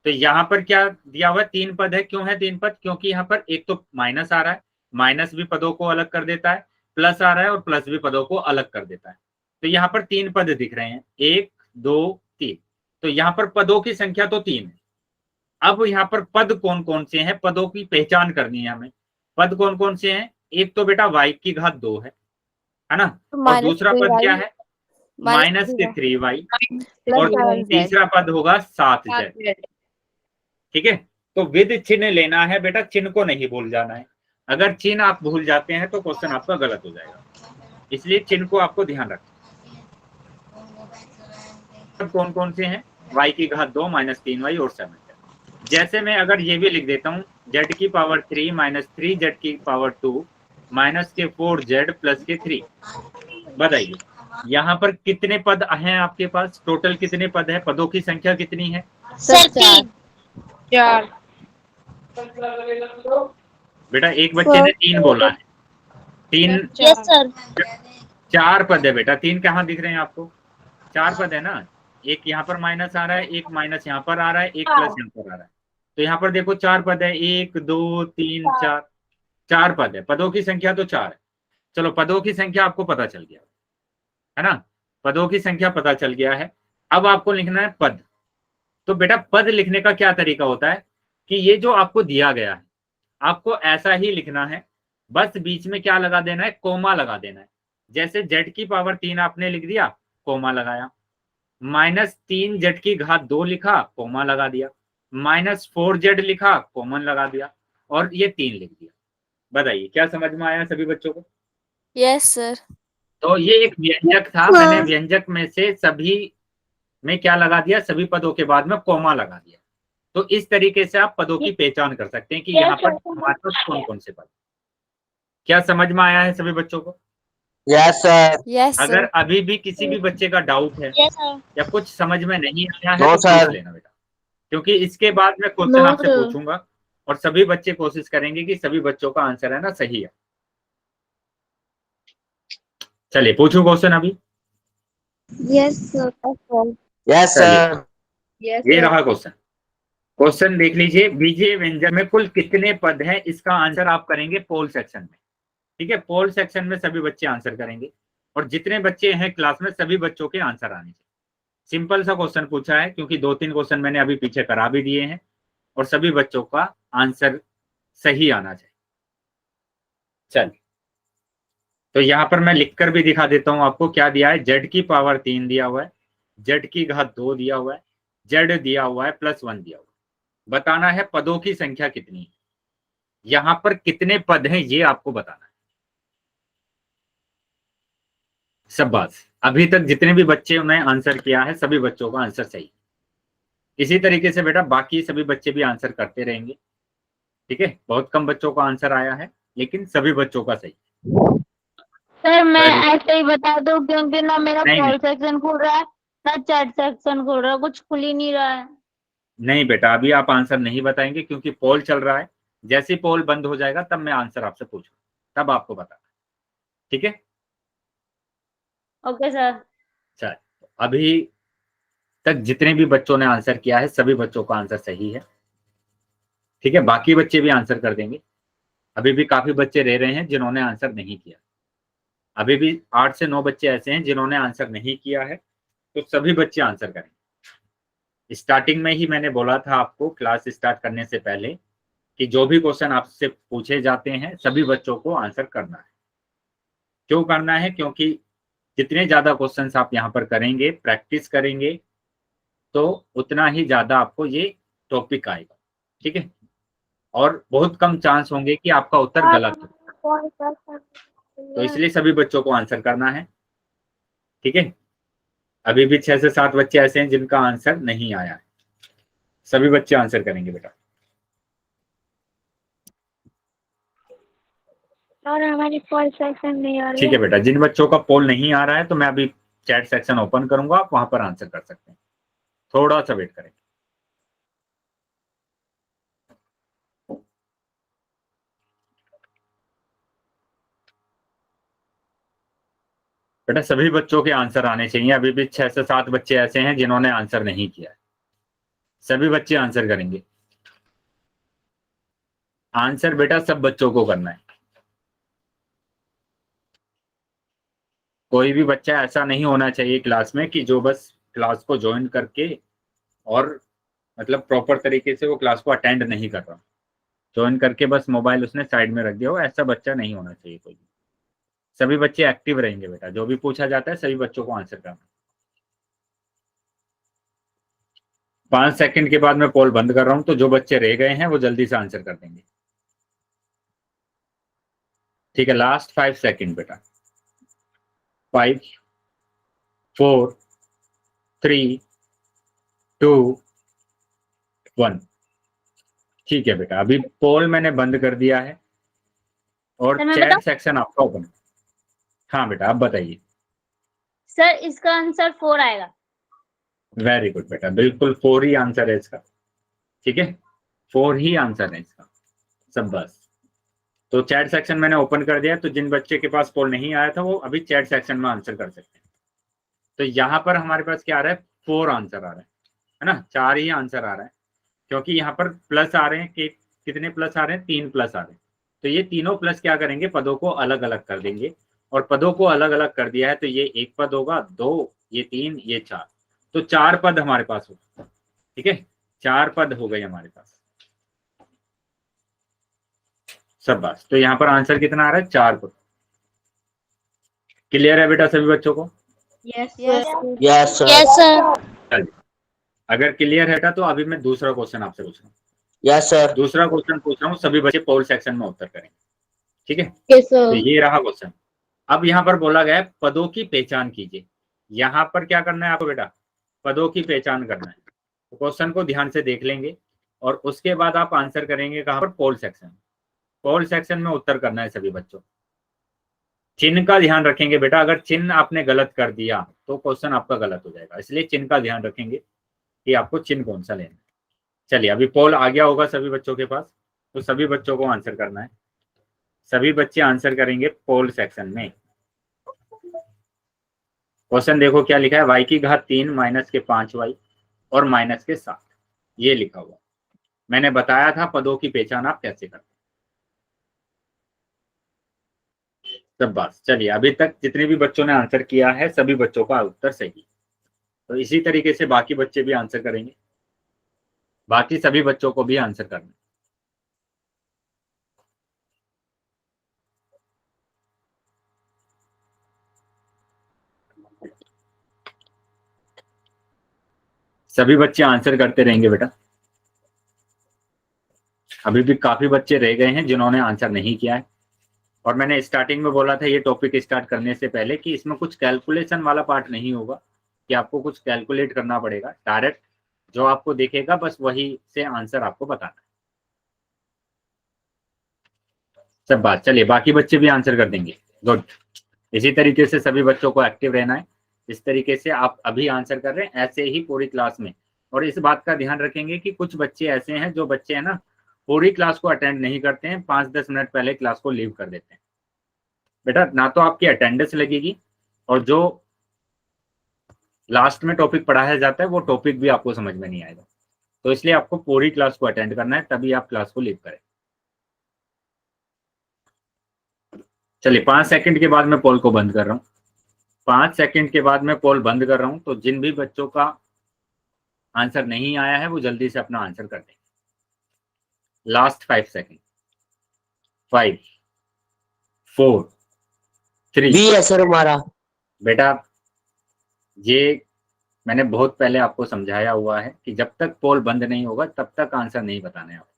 तो यहाँ पर क्या दिया हुआ है, 3 पद है। क्यों है 3 पद? क्योंकि यहाँ पर एक तो माइनस आ रहा है, माइनस भी पदों को अलग कर देता है, प्लस आ रहा है और प्लस भी पदों को अलग कर देता है। तो यहाँ पर 3 पद दिख रहे हैं, 1 2 3। तो यहाँ पर पदों की संख्या तो 3 है। अब यहाँ पर पद कौन कौन से हैं, पदों की पहचान करनी है हमें। पद कौन कौन से हैं? एक तो बेटा y की घात 2 है ना, और दूसरा पद क्या है, माइनस के 3y, और तीसरा पद होगा 7z। ठीक है। तो विद चिन्ह लेना है बेटा, चिन्ह को नहीं भूल जाना है। अगर चिन्ह आप भूल जाते हैं तो क्वेश्चन आपका गलत हो जाएगा, इसलिए चिन्ह को आपको ध्यान रखना। कौन कौन से हैं? y की घात 2 माइनस 3y और 7z। जैसे मैं अगर ये भी लिख देता हूँ z की पावर 3 माइनस 3z की पावर 2 माइनस के 4z प्लस के 3। बताइए यहाँ पर कितने पद हैं आपके पास, टोटल कितने पद है, पदों की संख्या कितनी है? सर 3। बेटा एक बच्चे ने 3 बोला है, 3। Yes, sir. 4 पद है बेटा, 3 कहाँ दिख रहे हैं आपको? 4 पद है ना। एक यहाँ पर माइनस आ रहा है, एक माइनस यहाँ पर आ रहा है, एक प्लस यहाँ पर आ रहा है। तो यहाँ पर देखो 4 पद है, 1 2 3 4, 4 पद है। पदों की संख्या तो 4 है। चलो पदों की संख्या आपको पता चल गया, है ना, पदों की संख्या पता चल गया है। अब आपको लिखना है पद। तो बेटा पद लिखने का क्या तरीका होता है कि ये जो आपको दिया गया है आपको ऐसा ही लिखना है, बस बीच में क्या लगा देना है, कोमा लगा देना है। जैसे z की पावर 3 आपने लिख दिया, कोमा लगाया, -3 z की घात 2 लिखा, कोमा लगा दिया, -4z लिखा, कॉमन लगा दिया, और ये 3 लिख दिया। बताइए क्या समझ में आया सभी बच्चों को? Yes, sir. तो ये एक व्यंजक था, मैंने व्यंजक में से सभी में क्या लगा दिया, सभी पदों के बाद में कोमा लगा दिया। तो इस तरीके से आप पदों की पहचान कर सकते हैं कि यहाँ पर हमारे पास कौन कौन से पद। क्या समझ में आया है सभी बच्चों को? Yes, sir. Yes, अगर sir. अभी भी किसी भी बच्चे का डाउट है Yes, sir. या कुछ समझ में नहीं आया है No, तो पूछ sir. लेना बेटा, क्योंकि इसके बाद मैं क्वेश्चन No, आपसे sir. पूछूंगा और सभी बच्चे कोशिश करेंगे कि सभी बच्चों का आंसर है ना सही है। चलिए पूछूं क्वेश्चन अभी। Yes, sir. Yes, चलिए sir. Yes, ये sir. रहा क्वेश्चन। क्वेश्चन देख लीजिए, बीजीय व्यंजन में कुल कितने पद हैं, इसका आंसर आप करेंगे पोल सेक्शन में। ठीक है, पोल सेक्शन में सभी बच्चे आंसर करेंगे और जितने बच्चे हैं क्लास में सभी बच्चों के आंसर आने चाहिए। सिंपल सा क्वेश्चन पूछा है, क्योंकि 2-3 क्वेश्चन मैंने अभी पीछे करा भी दिए हैं और सभी बच्चों का आंसर सही आना चाहिए। चलिए तो यहाँ पर मैं लिखकर भी दिखा देता हूं आपको क्या दिया है। z की पावर 3 दिया हुआ है, z की घात 2 दिया हुआ है, z दिया हुआ है +1 दिया हुआ है। बताना है पदों की संख्या कितनी है, यहाँ पर कितने पद हैं ये आपको बताना है। शाबाश, अभी तक जितने भी बच्चे ने आंसर किया है सभी बच्चों का आंसर सही। इसी तरीके से बेटा बाकी सभी बच्चे भी आंसर करते रहेंगे। ठीक है, बहुत कम बच्चों का आंसर आया है लेकिन सभी बच्चों का सही। सर मैं Very good. ऐसे ही बता दूं क्योंकि ना मेरा नहीं, पोल सेक्शन खुल रहा है ना चैट सेक्शन खुल रहा है, कुछ खुल ही नहीं रहा है। नहीं बेटा अभी आप आंसर नहीं बताएंगे क्योंकि पोल चल रहा है। जैसे ही पोल बंद हो जाएगा तब मैं आंसर आपसे पूछूंगा, तब आपको बताना। ठीक है, ओके सर। चल अभी तक जितने भी बच्चों ने आंसर किया है सभी बच्चों का आंसर सही है। ठीक है, बाकी बच्चे भी आंसर कर देंगे। अभी भी काफी बच्चे रह रहे हैं जिन्होंने आंसर नहीं किया। अभी भी 8 से 9 बच्चे ऐसे हैं जिन्होंने आंसर नहीं किया है, तो सभी बच्चे आंसर करेंगे। स्टार्टिंग में ही मैंने बोला था आपको क्लास स्टार्ट करने से पहले कि जो भी क्वेश्चन आपसे पूछे जाते हैं सभी बच्चों को आंसर करना है। क्यों करना है? क्योंकि जितने ज्यादा क्वेश्चंस आप यहाँ पर करेंगे, प्रैक्टिस करेंगे, तो उतना ही ज्यादा आपको ये टॉपिक आएगा। ठीक है, और बहुत कम चांस होंगे कि आपका उत्तर गलत हो, तो इसलिए सभी बच्चों को आंसर करना है। ठीक है, अभी भी 6 से 7 बच्चे ऐसे हैं जिनका आंसर नहीं आया है, सभी बच्चे आंसर करेंगे बेटा। और हमारी पोल सेक्शन नहीं आ रही ठीक है बेटा, जिन बच्चों का पोल नहीं आ रहा है तो मैं अभी चैट सेक्शन ओपन करूंगा, आप वहां पर आंसर कर सकते हैं। थोड़ा सा वेट करें। बेटा सभी बच्चों के आंसर आने चाहिए। अभी भी 6 से 7 बच्चे ऐसे हैं जिन्होंने आंसर नहीं किया है, सभी बच्चे आंसर करेंगे। आंसर बेटा सब बच्चों को करना है, कोई भी बच्चा ऐसा नहीं होना चाहिए क्लास में कि जो बस क्लास को ज्वाइन करके और मतलब प्रॉपर तरीके से वो क्लास को अटेंड नहीं कर रहा, ज्वाइन करके बस मोबाइल उसने साइड में रख दिया हो, ऐसा बच्चा नहीं होना चाहिए कोई भी। सभी बच्चे एक्टिव रहेंगे बेटा, जो भी पूछा जाता है सभी बच्चों को आंसर करना। 5 सेकंड के बाद मैं पोल बंद कर रहा हूं, तो जो बच्चे रह गए हैं वो जल्दी से आंसर कर देंगे। ठीक है, लास्ट 5 सेकंड बेटा। 5 4 3 2 1। ठीक है बेटा, अभी पोल मैंने बंद कर दिया है और सर मैं चैट बताऊं? सेक्शन आपका ओपन। हाँ बेटा आप बताइए। सर इसका आंसर 4 आएगा। वेरी गुड बेटा, बिल्कुल 4 ही आंसर है इसका। ठीक है, 4 ही आंसर है इसका सब। बस तो चैट सेक्शन मैंने ओपन कर दिया, तो जिन बच्चे के पास पोल नहीं आया था वो अभी चैट सेक्शन में आंसर कर सकते हैं। तो यहाँ पर हमारे पास क्या आ रहा है, 4 आंसर आ रहा है ना, 4 ही आंसर आ रहा है, क्योंकि यहाँ पर प्लस आ रहे हैं कि कितने प्लस आ रहे हैं, 3 प्लस आ रहे हैं। तो ये तीनों प्लस क्या करेंगे, पदों को अलग अलग कर देंगे, और पदों को अलग अलग कर दिया है तो ये 1 पद होगा, 2 ये 3 ये 4, तो 4 पद हमारे पास होगा। ठीक है, 4 पद हो गए हमारे पास सब। बस तो यहाँ पर आंसर कितना आ रहा है, 4 पद। क्लियर है बेटा सभी बच्चों को? Yes, sir. Yes, sir. Yes sir. चलिए, अगर क्लियर है तो अभी मैं दूसरा क्वेश्चन आपसे पूछ रहा हूँ। Yes, sir. दूसरा क्वेश्चन पूछ रहा हूँ, सभी बच्चे पोल सेक्शन में उत्तर करेंगे, ठीक है? यस तो सर। ये रहा क्वेश्चन। अब यहाँ पर बोला गया है पदों की पहचान कीजिए। यहाँ पर क्या करना है आपको बेटा? पदों की पहचान करना है। तो क्वेश्चन को ध्यान से देख लेंगे और उसके बाद आप आंसर करेंगे कहाँ पर? पोल सेक्शन। पोल सेक्शन में उत्तर करना है सभी बच्चों। चिन्ह का ध्यान रखेंगे बेटा, अगर चिन्ह आपने गलत कर दिया तो क्वेश्चन आपका गलत हो जाएगा, इसलिए चिन्ह का ध्यान रखेंगे कि आपको चिन्ह कौन सा लेना है। चलिए, अभी पोल आ गया होगा सभी बच्चों के पास, तो सभी बच्चों को आंसर करना है। सभी बच्चे आंसर करेंगे पोल सेक्शन में। क्वेश्चन देखो क्या लिखा है, y की घात 3 माइनस के 5y और माइनस के 7, ये लिखा हुआ। मैंने बताया था पदों की पहचान आप कैसे करते हैं। सब बात। चलिए, अभी तक जितने भी बच्चों ने आंसर किया है सभी बच्चों का उत्तर सही। तो इसी तरीके से बाकी बच्चे भी आंसर करेंगे, बाकी सभी बच्चों को भी आंसर करना है। सभी बच्चे आंसर करते रहेंगे बेटा। अभी भी काफी बच्चे रह गए हैं जिन्होंने आंसर नहीं किया है, और मैंने स्टार्टिंग में बोला था ये टॉपिक स्टार्ट करने से पहले कि इसमें कुछ कैलकुलेशन वाला पार्ट नहीं होगा, कि आपको कुछ कैलकुलेट करना पड़ेगा। डायरेक्ट जो आपको दिखेगा बस वही से आंसर आपको बताना है। सब बात। चलिए, बाकी बच्चे भी आंसर कर देंगे। गुड। इसी तरीके से सभी बच्चों को एक्टिव रहना है। इस तरीके से आप अभी आंसर कर रहे हैं, ऐसे ही पूरी क्लास में। और इस बात का ध्यान रखेंगे कि कुछ बच्चे ऐसे हैं जो बच्चे हैं ना, पूरी क्लास को अटेंड नहीं करते हैं, 5-10 मिनट पहले क्लास को लीव कर देते हैं। बेटा, ना तो आपकी अटेंडेंस लगेगी और जो लास्ट में टॉपिक पढ़ाया जाता है वो टॉपिक भी आपको समझ में नहीं आएगा। तो इसलिए आपको पूरी क्लास को अटेंड करना है, तभी आप क्लास को लीव करें। चलिए, 5 सेकंड के बाद मैं पोल को बंद कर रहा हूँ। 5 सेकंड के बाद मैं पोल बंद कर रहा हूँ। तो जिन भी बच्चों का आंसर नहीं आया है वो जल्दी से अपना आंसर कर दें। Last 5 second. 5, 4, 3। बी है सर हमारा। बेटा, ये मैंने बहुत पहले आपको समझाया हुआ है कि जब तक पोल बंद नहीं होगा तब तक आंसर नहीं बताना है आपको।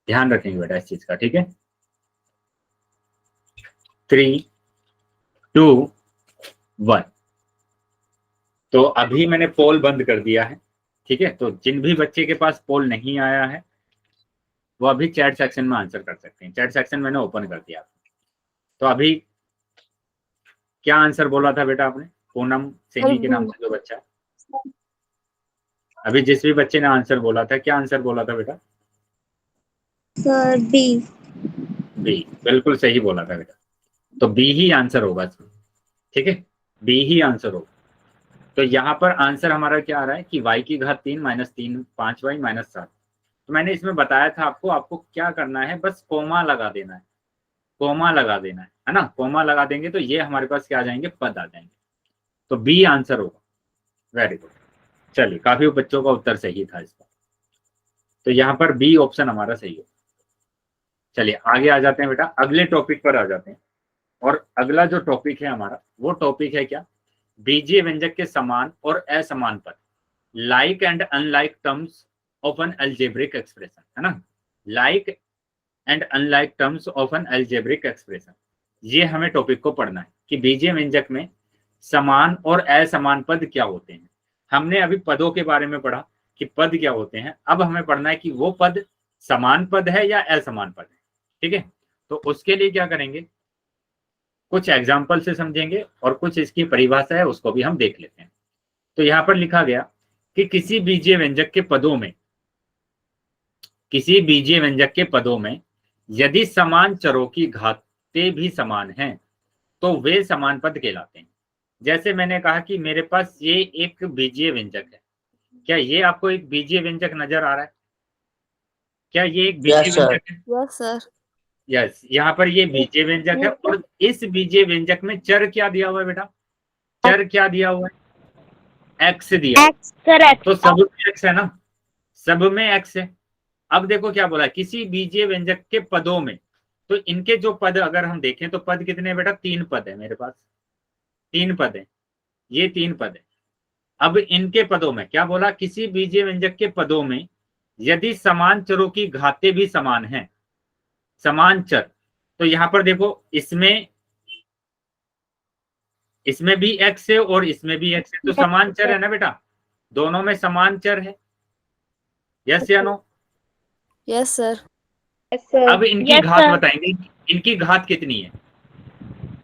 ध्यान रखेंगे बेटा इस चीज का, ठीक है? 3, 2, 1। तो अभी मैंने पोल बंद कर दिया है, ठीक है? तो जिन भी बच्चे के पास पोल नहीं आया है वो अभी चैट सेक्शन में आंसर कर सकते हैं। चैट सेक्शन मैंने ओपन कर दिया। तो अभी क्या आंसर बोला था बेटा आपने? पूनम सेनी के नाम से जो बच्चा है, अभी जिस भी बच्चे ने आंसर बोला था, क्या आंसर बोला था बेटा? Sir B. बी। बिल्कुल सही बोला था बेटा। तो बी ही आंसर होगा, ठीक है? बी ही आंसर होगा। तो यहाँ पर आंसर हमारा क्या आ रहा है कि y की घात 3 माइनस 3 5y माइनस 7। तो मैंने इसमें बताया था आपको क्या करना है, बस कोमा लगा देना है। कोमा लगा देना है ना? कोमा लगा देंगे तो ये हमारे पास क्या आ जाएंगे? पद आ जाएंगे। तो बी आंसर होगा। Very good. चलिए, काफी बच्चों का उत्तर सही था इसका। तो यहाँ पर बी ऑप्शन हमारा सही है। चलिए, आगे आ जाते हैं बेटा, अगले टॉपिक पर आ जाते हैं। और अगला जो टॉपिक है हमारा, वो टॉपिक है क्या? बीजीय व्यंजक के समान और असमान पद, like and unlike terms of N algebraic expression, है ना? Like and unlike terms of N algebraic expression, ये हमें टॉपिक को पढ़ना है कि बीजीय व्यंजक में समान और असमान पद क्या होते हैं। हमने अभी पदों के बारे में पढ़ा कि पद क्या होते हैं, अब हमें पढ़ना है कि वो पद समान पद है या असमान पद है, ठीक है? तो उसके लिए क्या करेंगे, कुछ एग्जाम्पल से समझेंगे और कुछ इसकी परिभाषा है उसको भी हम देख लेते हैं। तो यहाँ पर लिखा गया कि किसी बीजीय व्यंजक के पदों में यदि समान चरों की घातें भी समान हैं तो वे समान पद कहलाते हैं। जैसे मैंने कहा कि मेरे पास ये एक बीजीय व्यंजक है, क्या ये आपको एक बीजीय व्यंजक नजर आ रहा है? क्या ये एक बीजीय व्यंजक है? Yes, sir. यस, यहाँ पर ये बीजीय व्यंजक है और इस बीजीय व्यंजक में चर क्या दिया हुआ है बेटा? चर क्या दिया हुआ है? एक्स दिया। X sir x. तो सब में एक्स है ना? सब में एक्स है। अब देखो क्या बोला, किसी बीजीय व्यंजक के पदों में तो इनके जो पद अगर हम देखें तो पद कितने हैं बेटा? 3 पद है मेरे पास, 3 पद है, ये 3 पद है। अब इनके पदों में क्या बोला? किसी बीजीय व्यंजक के पदों में यदि समान चरों की घातें भी समान हैं, समान चर, तो यहां पर देखो इसमें भी x है और इसमें भी x है, तो समान चर है ना बेटा, दोनों में समान चर है। यस या नो? Yes sir. अब इनकी घात बताएंगे, इनकी घात कितनी है?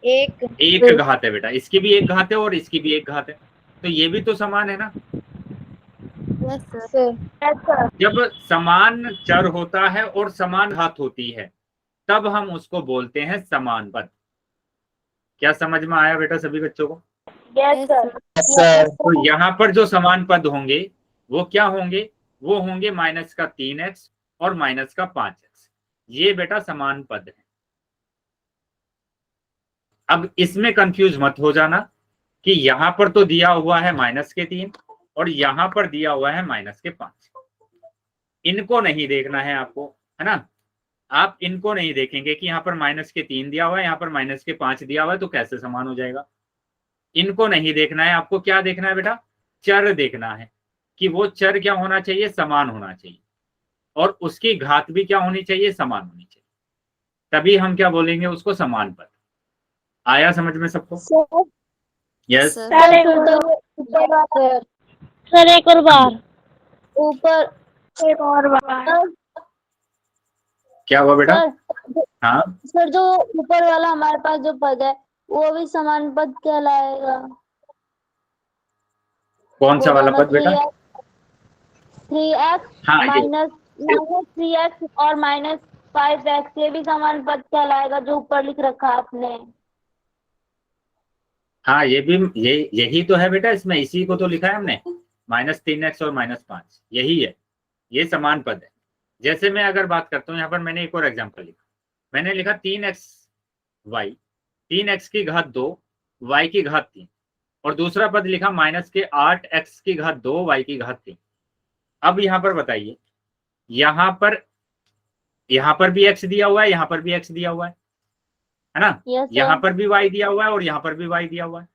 एक घात है बेटा, इसकी भी एक घात है और इसकी भी एक घात है, तो ये भी तो समान है ना। Yes sir. जब समान चर होता है और समान घात होती है तब हम उसको बोलते हैं समान पद। क्या समझ में आया बेटा सभी बच्चों को? Yes sir. सर तो यहाँ पर जो समान पद होंगे वो क्या होंगे? वो होंगे -3x और -5x। ये बेटा समान पद है। अब इसमें कंफ्यूज मत हो जाना कि यहां पर तो दिया हुआ है -3 और यहां पर दिया हुआ है -5। इनको नहीं देखना है आपको, है ना। आप इनको नहीं देखेंगे कि यहाँ पर -3 दिया हुआ है, यहाँ पर -5 दिया हुआ है, तो कैसे समान हो जाएगा। इनको नहीं देखना है, आपको क्या देखना है बेटा? चर देखना है कि वो चर क्या होना चाहिए? समान होना चाहिए, और उसकी घात भी क्या होनी चाहिए? समान होनी चाहिए, तभी हम क्या बोलेंगे उसको? समान पद। आया समझ में सबको? यस। सर एक और बार ऊपर एक और बार। क्या हुआ बेटा? सर हाँ, सर जो ऊपर वाला हमारे पास जो पद है वो भी समान पद कहलाएगा। कौन सा वाला पद बेटा? 3x हाँ, ये -3x और -5x, ये भी समान पद कहलाएगा जो ऊपर लिख रखा है आपने। हाँ, ये भी यही तो है बेटा, इसमें इसी को तो लिखा है हमने, -3x और -5, यही है, ये समान पद है। जैसे मैं अगर बात करता हूँ, यहाँ पर मैंने एक और एग्जांपल लिखा, मैंने लिखा 3xy, 3x की घात 2, y की घात 3, और दूसरा पद लिखा -8x की घात 2, y की घात 3। अब यहाँ पर बताइए, यहाँ पर भी x दिया हुआ है, यहाँ पर भी x दिया हुआ है ना। यस यहाँ पर भी y दिया हुआ है और यहाँ पर भी y दिया हुआ है,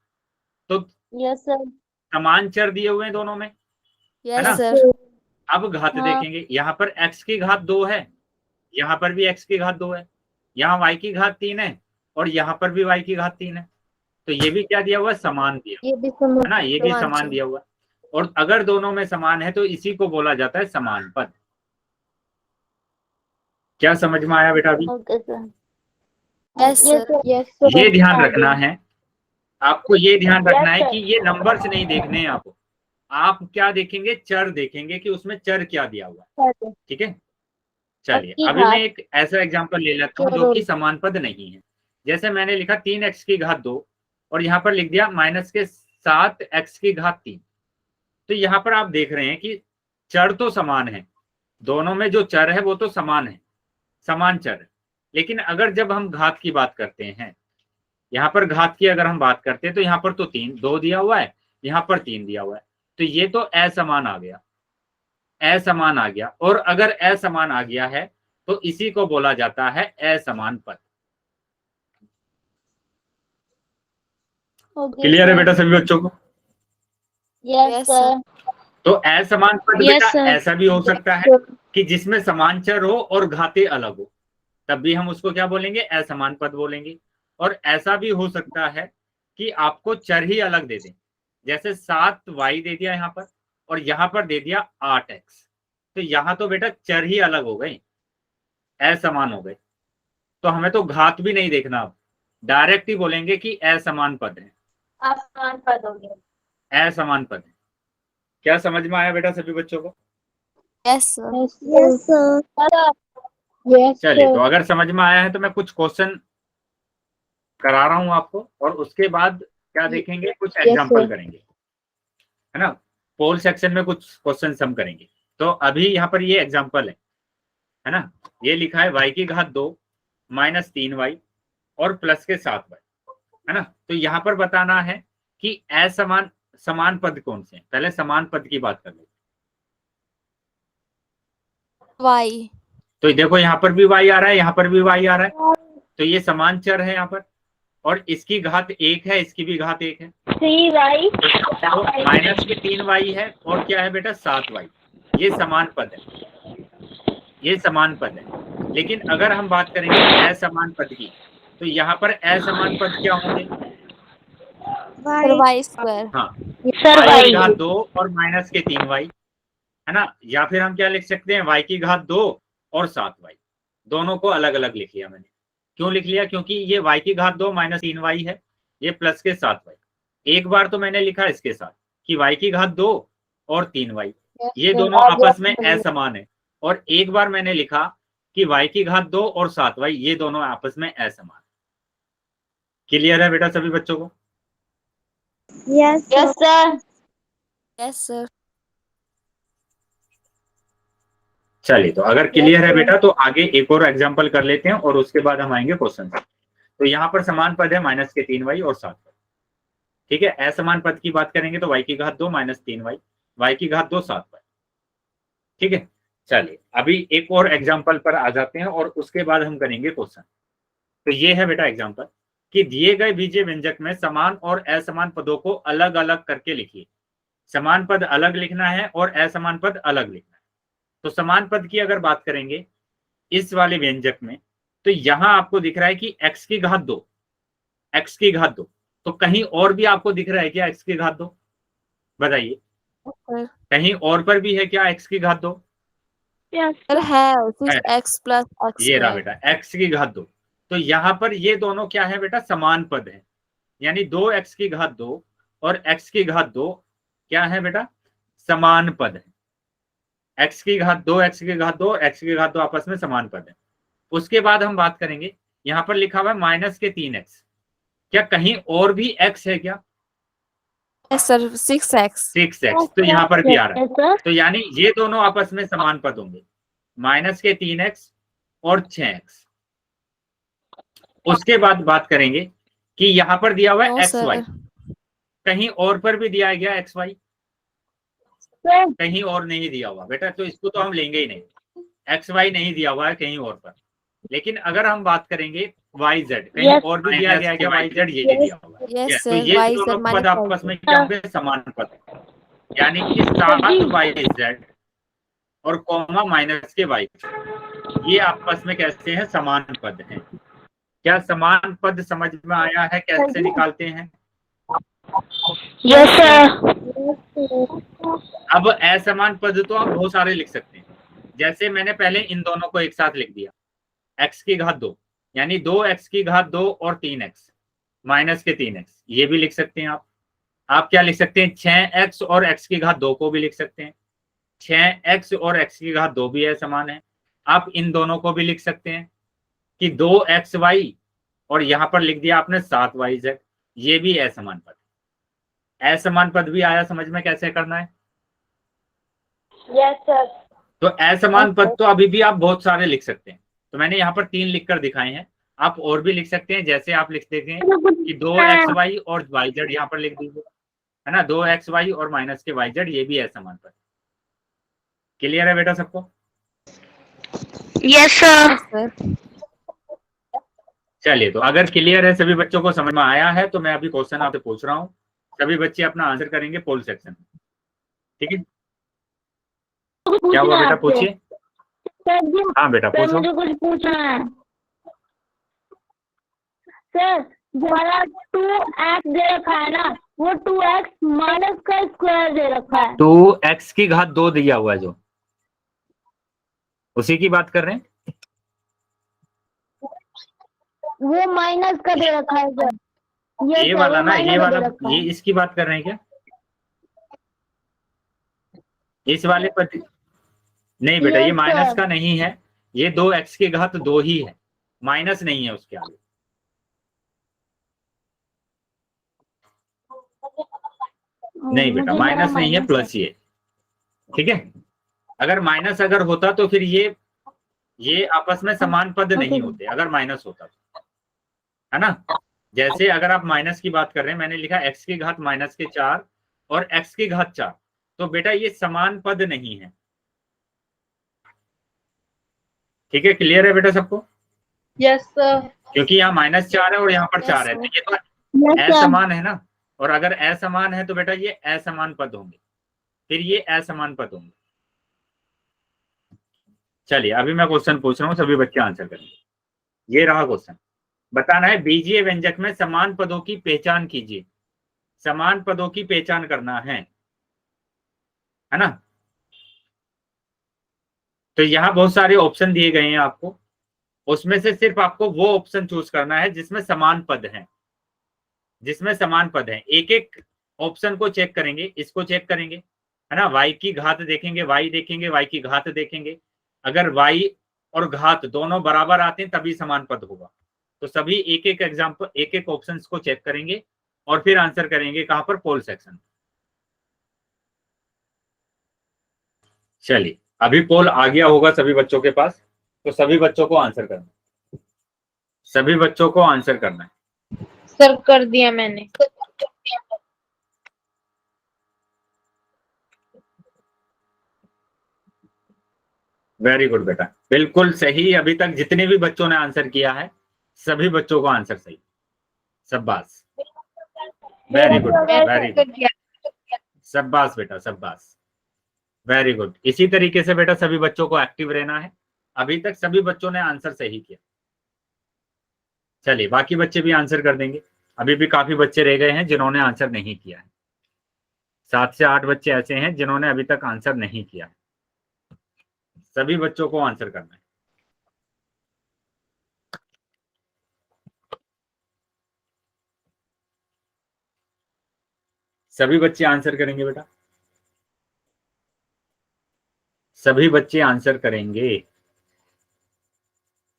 तो यस सर। समान चर दिए हुए हैं दोनों में, है ना। Yes sir. अब घात हाँ। देखेंगे, यहाँ पर x की घात 2 है, यहाँ पर भी x की घात 2 है, यहाँ y की घात 3 है और यहाँ पर भी y की घात 3 है, तो ये भी क्या दिया हुआ है? समान दिया, ये भी समान है ना, ये भी समान समान चर। दिया हुआ है। और अगर दोनों में समान है तो इसी को बोला जाता है समान पद। क्या समझ में आया बेटा अभी? Okay sir. Yes sir. Yes sir. ये ध्यान रखना है आपको, ये ध्यान रखना है कि ये नंबर्स नहीं देखने हैं आपको, आप क्या देखेंगे? चर देखेंगे कि उसमें चर क्या दिया हुआ है, ठीक है। चलिए की अभी घात। मैं एक ऐसा एग्जांपल ले लेता हूँ जो कि समान पद नहीं है। जैसे मैंने लिखा 3x की घात 2 और यहाँ पर लिख दिया -7x की घात 3, तो यहाँ पर आप देख रहे हैं कि चर तो समान है, दोनों में जो चर है वो तो समान है, समान चर है। लेकिन अगर जब हम घात की बात करते हैं, यहाँ पर घात की अगर हम बात करते हैं, तो यहाँ पर तो 2 दिया हुआ है, यहाँ पर 3 दिया हुआ है, तो ये तो असमान आ गया, असमान आ गया। और अगर असमान आ गया है तो इसी को बोला जाता है असमान पद। क्लियर है बेटा सभी बच्चों को? Yes sir. तो असमान पद Yes, बेटा sir. ऐसा भी हो सकता है कि जिसमें समान चर हो और घातें अलग हो, तब भी हम उसको क्या बोलेंगे? असमान पद बोलेंगे। और ऐसा भी हो सकता है कि आपको चर ही अलग दे दें, जैसे 7y दे दिया यहाँ पर और यहाँ पर दे दिया 8x, तो यहाँ तो बेटा चर ही अलग हो गए, असमान हो गए, तो हमें तो घात भी नहीं देखना, अब डायरेक्ट ही बोलेंगे कि असमान पद है, असमान पद हो गया। असमान पद है। क्या समझ में आया बेटा सभी बच्चों को? Yes sir. Yes sir. Yes चलिए, तो अगर समझ में आया है तो मैं कुछ क्वेश्चन करा रहा हूं आपको, और उसके बाद क्या देखेंगे? कुछ एग्जांपल करेंगे, है ना। पोल सेक्शन में कुछ क्वेश्चन हम करेंगे। तो अभी यहाँ पर ये एग्जांपल है ना। ये लिखा है y की घात 2 -3y और प्लस के 7y, है ना। तो यहाँ पर बताना है कि समान पद कौन से हैं। पहले समान पद की बात कर लेते। वाई। तो देखो यहाँ पर भी y आ रहा है, यहाँ पर भी y आ रहा है, तो ये समान चर है यहाँ पर, और इसकी घात 1 है, इसकी भी घात 1 है, 3y तो माइनस के 3y है, और क्या है बेटा 7y। ये समान पद है, ये समान पद है। लेकिन अगर हम बात करेंगे असमान पद की, तो यहाँ पर असमान पद क्या होंगे? Sir Y square. हाँ, सर y की y घात 2 और माइनस के 3y, है ना। या फिर हम क्या लिख सकते हैं, y की घात 2 और 7y। दोनों को अलग अलग लिख लिया मैंने। क्यों लिख लिया? क्योंकि ये y की घात 2 माइनस 3y है, ये प्लस के 7y। एक बार तो मैंने लिखा इसके साथ कि y की घात 2 और 3y, ये दोनों आपस में असमान है, और एक बार मैंने लिखा कि y की घात 2 और 7y, ये दोनों आपस में असमान। क्लियर है बेटा सभी बच्चों को? Yes sir. Yes sir. चलिए, तो अगर क्लियर है बेटा तो आगे एक और एग्जांपल कर लेते हैं, और उसके बाद हम आएंगे क्वेश्चन पे। तो यहाँ पर समान पद है माइनस के 3y और 7y। ठीक है, असमान पद की बात करेंगे तो y की घात 2 माइनस 3y, y की घात 2 7y। ठीक है, चलिए अभी एक और एग्जाम्पल पर आ जाते हैं, और उसके बाद हम करेंगे क्वेश्चन। तो ये है बेटा एग्जाम्पल कि दिए गए बीजीय व्यंजक में समान और असमान पदों को अलग अलग करके लिखिए। समान पद अलग लिखना है और असमान पद अलग लिखना है। तो समान पद की अगर बात करेंगे इस वाले व्यंजक में, तो यहां आपको दिख रहा है कि x की घात 2, x की घात 2। तो कहीं और भी आपको दिख रहा है क्या x की घात 2? बताइए, कहीं और पर भी है क्या x की घात 2? सर है x प्लस x। ये रहा बेटा x की घात 2। तो यहाँ पर ये दोनों क्या है बेटा? समान पद है, यानी 2x की घात 2 और x की घात 2 क्या है बेटा? समान पद है। x की घात 2, x की घात 2 और x की घात 2 आपस में समान पद है। उसके बाद हम बात करेंगे, यहाँ पर लिखा हुआ है माइनस के 3x। क्या कहीं और भी x है क्या? Sir 6x। 6x, तो यहाँ पर भी आ रहा है। तो यानी ये दोनों आपस में समान पद होंगे, माइनस के 3x और 6x। उसके बाद बात करेंगे कि यहाँ पर दिया हुआ है xy, कहीं और पर भी दिया गया xy? कहीं और नहीं दिया हुआ बेटा, तो इसको तो हम लेंगे ही नहीं। xy नहीं दिया हुआ है कहीं और पर। लेकिन अगर हम बात करेंगे yz, कहीं और भी दिया गया है yz, ये दिया हुआ है। तो ये दोनों पद आपस में क्या होंगे? समान पद, यानी कि 7yz और कॉमा माइनस के y, ये आपस में कैसे हैं? समान पद हैं। क्या समान पद समझ में आया है कैसे निकालते हैं? Yes sir. अब असमान पद तो आप बहुत सारे लिख सकते हैं। जैसे मैंने पहले इन दोनों को एक साथ लिख दिया, x की घात 2, यानी 2x की घात 2 और 3x माइनस के 3x, ये भी लिख सकते हैं आप। आप क्या लिख सकते हैं? 6x और x की घात 2 को भी लिख सकते हैं। 6x और x की घात 2 भी असमान है। आप इन दोनों को भी लिख सकते हैं कि 2xy और यहां पर लिख दिया आपने 7yz, ये भी असमान पद। असमान पद भी आया समझ में कैसे करना है? Yes sir. तो असमान पद तो अभी भी आप बहुत सारे लिख सकते हैं। तो मैंने यहाँ पर 3 लिखकर दिखाए हैं, आप और भी लिख सकते हैं। जैसे आप लिख देते हैं कि 2xy और yz यहाँ पर लिख दीजिए, है ना। 2xy और माइनस के yz, ये भी असमान पद। क्लियर है बेटा सबको? Yes sir. चलिए, तो अगर क्लियर है, सभी बच्चों को समझ में आया है, तो मैं अभी क्वेश्चन आपसे पूछ रहा हूँ। सभी बच्चे अपना आंसर करेंगे पोल सेक्शन में, ठीक है? क्या हुआ बेटा? पूछिए। हाँ बेटा पूछो। मुझे कुछ पूछना है सर। हमारा 2x दे रखा है ना, वो 2x माइनस का स्क्वायर दे रखा है। 2x की घात 2 दिया हुआ है, जो उसी की बात कर रहे हैं। वो माइनस का दे रखा है सर। ये वाला ना, ये वाला, ये इसकी बात कर रहे हैं क्या? इस वाले पर नहीं बेटा, ये माइनस का नहीं है। ये 2x की घात 2 ही है, माइनस नहीं है उसके आगे। नहीं बेटा, माइनस नहीं है, प्लस ये, ठीक है। अगर माइनस अगर होता तो फिर ये आपस में समान पद नहीं होते अगर माइनस होता तो, है ना। जैसे अगर आप माइनस की बात कर रहे हैं, मैंने लिखा x की घात माइनस के 4 और x की घात 4, तो बेटा ये समान पद नहीं है। ठीक है, क्लियर है बेटा सबको? Yes sir. क्योंकि यहाँ -4 है और यहाँ पर 4 है, तो ये तो असमान है ना, और अगर असमान है तो बेटा ये असमान पद होंगे, फिर ये असमान पद होंगे। चलिए अभी मैं क्वेश्चन पूछ रहा हूँ, सभी बच्चे आंसर करेंगे। ये रहा क्वेश्चन, बताना है बीजीय व्यंजक में समान पदों की पहचान कीजिए। समान पदों की पहचान करना है ना। तो यहाँ बहुत सारे ऑप्शन दिए गए हैं आपको, उसमें से सिर्फ आपको वो ऑप्शन चूज करना है जिसमें समान पद हैं, जिसमें समान पद हैं। एक एक ऑप्शन को चेक करेंगे, इसको चेक करेंगे, है ना। y की घात देखेंगे, y देखेंगे, y की घात देखेंगे। अगर y और घात दोनों बराबर आते हैं तभी समान पद होगा। तो सभी एक एक एग्जाम्पल, एक एक ऑप्शन को चेक करेंगे और फिर आंसर करेंगे कहां पर, पोल सेक्शन। चलिए अभी पोल आ गया होगा सभी बच्चों के पास, तो सभी बच्चों को आंसर करना है, सभी बच्चों को आंसर करना है। सर कर दिया मैंने। वेरी गुड बेटा, बिल्कुल सही। अभी तक जितने भी बच्चों ने आंसर किया है सभी बच्चों को आंसर सही, शाबाश, वेरी गुड, वेरी गुड, शाबाश बेटा, शाबाश, वेरी गुड। इसी तरीके से बेटा सभी बच्चों को एक्टिव रहना है। अभी तक सभी बच्चों ने आंसर सही किया। चलिए बाकी बच्चे भी आंसर कर देंगे। अभी भी काफी बच्चे रह गए हैं जिन्होंने आंसर नहीं किया है। 7 से 8 बच्चे ऐसे हैं जिन्होंने अभी तक आंसर नहीं किया है। सभी बच्चों को आंसर करना है। सभी बच्चे आंसर करेंगे बेटा, सभी बच्चे आंसर करेंगे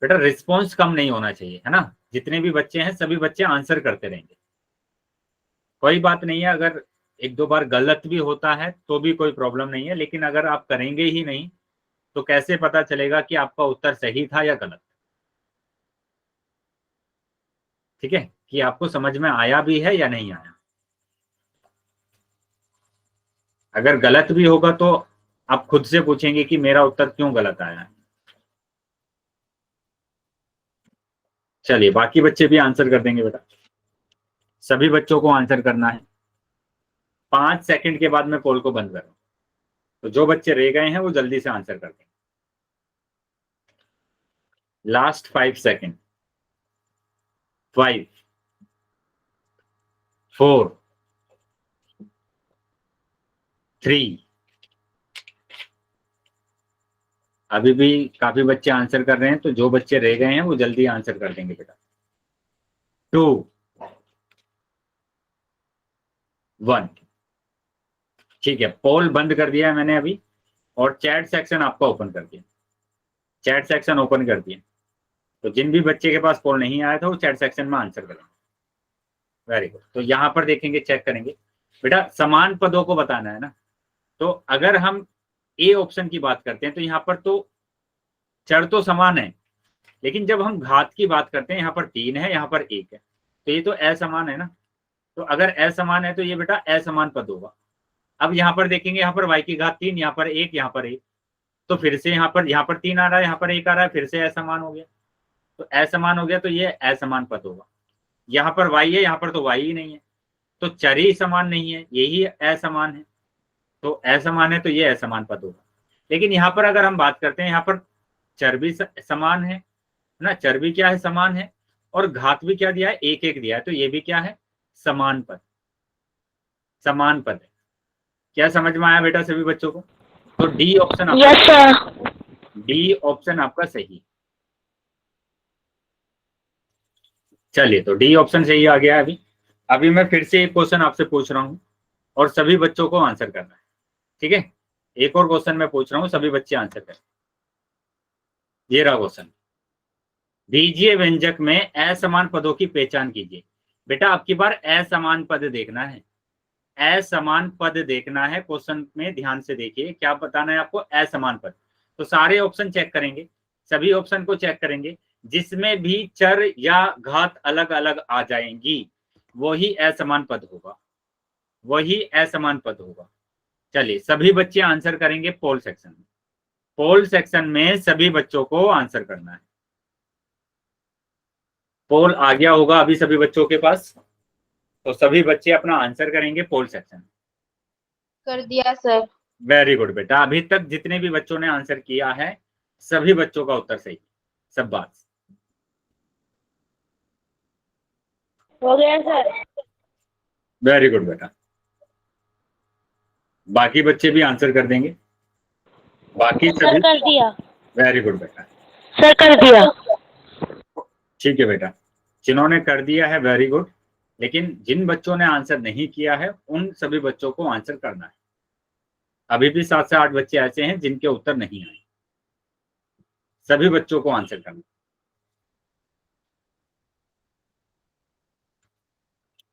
बेटा। रिस्पॉन्स कम नहीं होना चाहिए, है ना। जितने भी बच्चे हैं सभी बच्चे आंसर करते रहेंगे। कोई बात नहीं है, अगर एक दो बार गलत भी होता है तो भी कोई प्रॉब्लम नहीं है, लेकिन अगर आप करेंगे ही नहीं तो कैसे पता चलेगा कि आपका उत्तर सही था या गलत। ठीक है, कि आपको समझ में आया भी है या नहीं आया। अगर गलत भी होगा तो आप खुद से पूछेंगे कि मेरा उत्तर क्यों गलत आया है। चलिए बाकी बच्चे भी आंसर कर देंगे बेटा, सभी बच्चों को आंसर करना है। 5 सेकंड के बाद मैं पोल को बंद कर रहा हूं, तो जो बच्चे रह गए हैं वो जल्दी से आंसर कर देंगे। Last 5 second, 5, 4, 3। अभी भी काफी बच्चे आंसर कर रहे हैं, तो जो बच्चे रह गए हैं वो जल्दी आंसर कर देंगे बेटा। 2, 1। ठीक है, पोल बंद कर दिया है मैंने अभी, और चैट सेक्शन आपका ओपन कर दिया। चैट सेक्शन ओपन कर दिया, तो जिन भी बच्चे के पास पोल नहीं आया था वो चैट सेक्शन में आंसर करेंगे। Very good. तो यहां पर देखेंगे, चेक करेंगे बेटा, समान पदों को बताना है ना। तो अगर हम ए ऑप्शन की बात करते हैं तो यहाँ पर तो चर तो समान है, लेकिन जब हम घात की बात करते हैं यहाँ पर 3 है, यहाँ पर 1 है, तो ये तो असमान है ना। तो अगर असमान है तो ये बेटा असमान पद होगा। अब यहाँ पर देखेंगे, यहाँ पर y की घात 3, यहाँ पर 1, यहाँ पर 1, तो फिर से यहाँ पर 3 आ रहा है, यहाँ पर 1 आ रहा है, फिर से असमान हो गया। तो असमान हो गया तो ये असमान पद होगा। यहाँ पर y है, यहाँ पर तो y ही नहीं है, तो चर ही समान नहीं है, यही असमान है। तो असमान है तो ये असमान पद होगा। लेकिन यहाँ पर अगर हम बात करते हैं, यहाँ पर चर भी समान है ना, चर भी क्या है, समान है, और घात भी क्या दिया है, 1 1 दिया है, तो ये भी क्या है, समान पद, समान पद है। क्या समझ में आया बेटा सभी बच्चों को? तो डी ऑप्शन आपका, डी ऑप्शन आपका सही। चलिए तो डी ऑप्शन सही आ गया। अभी मैं फिर से एक क्वेश्चन आपसे पूछ रहा हूं और सभी बच्चों को आंसर करना है। ठीक है, एक और क्वेश्चन मैं पूछ रहा हूं, सभी बच्चे आंसर करें। ये रहा क्वेश्चन, बीजीय व्यंजक में असमान पदों की पहचान कीजिए। बेटा अब की बार असमान पद देखना है, असमान पद देखना है। क्वेश्चन में ध्यान से देखिए, क्या बताना है आपको, असमान पद। तो सारे ऑप्शन चेक करेंगे, सभी ऑप्शन को चेक करेंगे, जिसमें भी चर या घात अलग अलग आ जाएंगी वही असमान पद होगा, वही असमान पद होगा। चलिए सभी बच्चे आंसर करेंगे पोल सेक्शन में। पोल सेक्शन में सभी बच्चों को आंसर करना है। पोल आ गया होगा अभी सभी बच्चों के पास, तो सभी बच्चे अपना आंसर करेंगे पोल सेक्शन। कर दिया सर। वेरी गुड बेटा, अभी तक जितने भी बच्चों ने आंसर किया है सभी बच्चों का उत्तर सही, सब बात। हो गया सर। वेरी गुड बेटा, बाकी बच्चे भी आंसर कर देंगे, बाकी सभी। कर दिया वेरी गुड बेटा, सर, कर दिया। ठीक है बेटा, जिन्होंने कर दिया है वेरी गुड, लेकिन जिन बच्चों ने आंसर नहीं किया है उन सभी बच्चों को आंसर करना है। अभी भी 7 से 8 बच्चे ऐसे हैं जिनके उत्तर नहीं आए, सभी बच्चों को आंसर करना।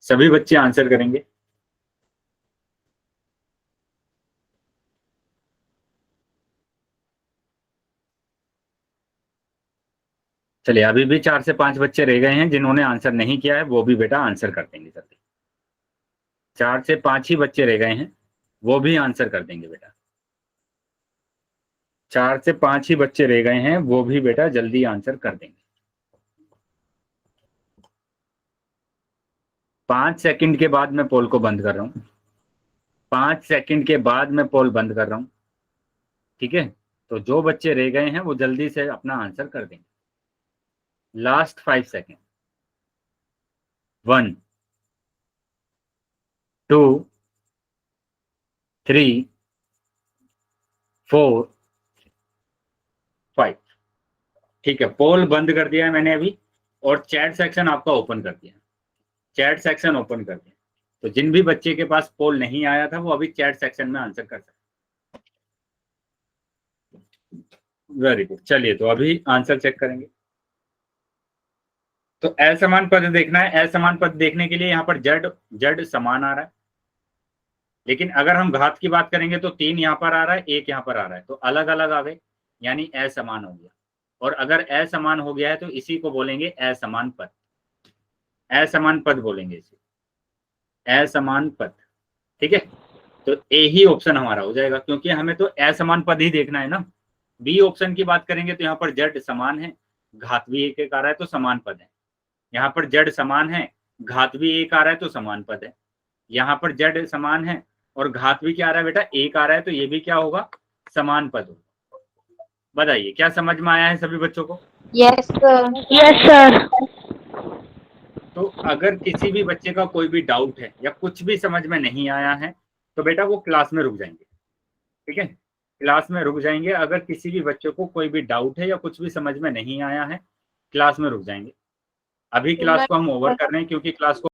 सभी बच्चे आंसर करेंगे। चलिए, अभी भी 4 से 5 बच्चे रह गए हैं जिन्होंने आंसर नहीं किया है, वो भी बेटा आंसर कर देंगे जल्दी। 4 से 5 ही बच्चे रह गए हैं, वो भी आंसर कर देंगे बेटा। 4 से 5 ही बच्चे रह गए हैं, वो भी बेटा जल्दी आंसर कर देंगे। 5 सेकंड के बाद मैं पोल को बंद कर रहा हूं। 5 सेकंड के बाद मैं पोल बंद कर रहा हूं, ठीक है? तो जो बच्चे रह गए हैं वो जल्दी से अपना आंसर कर देंगे। Last 5 second. 1 2 3 4 5। ठीक है, पोल बंद कर दिया है मैंने अभी, और चैट सेक्शन आपका ओपन कर दिया। चैट सेक्शन ओपन कर दिया, तो जिन भी बच्चे के पास पोल नहीं आया था वो अभी चैट सेक्शन में आंसर कर सकते। वेरी गुड, चलिए तो अभी आंसर चेक करेंगे। तो असमान पद देखना है। असमान पद देखने के लिए यहाँ पर जड समान आ रहा है, लेकिन अगर हम घात की बात करेंगे तो 3 यहाँ पर आ रहा है, 1 यहाँ पर आ रहा है, तो अलग अलग आ गए, यानी असमान हो गया। और अगर असमान हो गया है तो इसी को बोलेंगे असमान पद। असमान पद बोलेंगे इसे, असमान पद। ठीक है, तो ए ही ऑप्शन हमारा हो जाएगा, क्योंकि हमें तो असमान पद ही देखना है ना। बी ऑप्शन की बात करेंगे तो यहाँ पर जड समान है, घात भी 1 आ रहा है, तो समान पद है। यहाँ पर जड समान है, घात भी 1 आ रहा है, तो समान पद है। यहाँ पर जड समान है और घात भी क्या आ रहा है बेटा, 1 आ रहा है, तो ये भी क्या होगा, समान पद होगा। बताइए, क्या समझ में आया है सभी बच्चों को? Yes sir. Yes sir. तो अगर किसी भी बच्चे का कोई भी डाउट है या कुछ भी समझ में नहीं आया है तो बेटा वो क्लास में रुक जाएंगे। ठीक है, क्लास में रुक जाएंगे। अगर किसी भी बच्चे को कोई भी डाउट है या कुछ भी समझ में नहीं आया है, क्लास में रुक जाएंगे। अभी क्लास को हम ओवर कर रहे हैं, क्योंकि क्लास को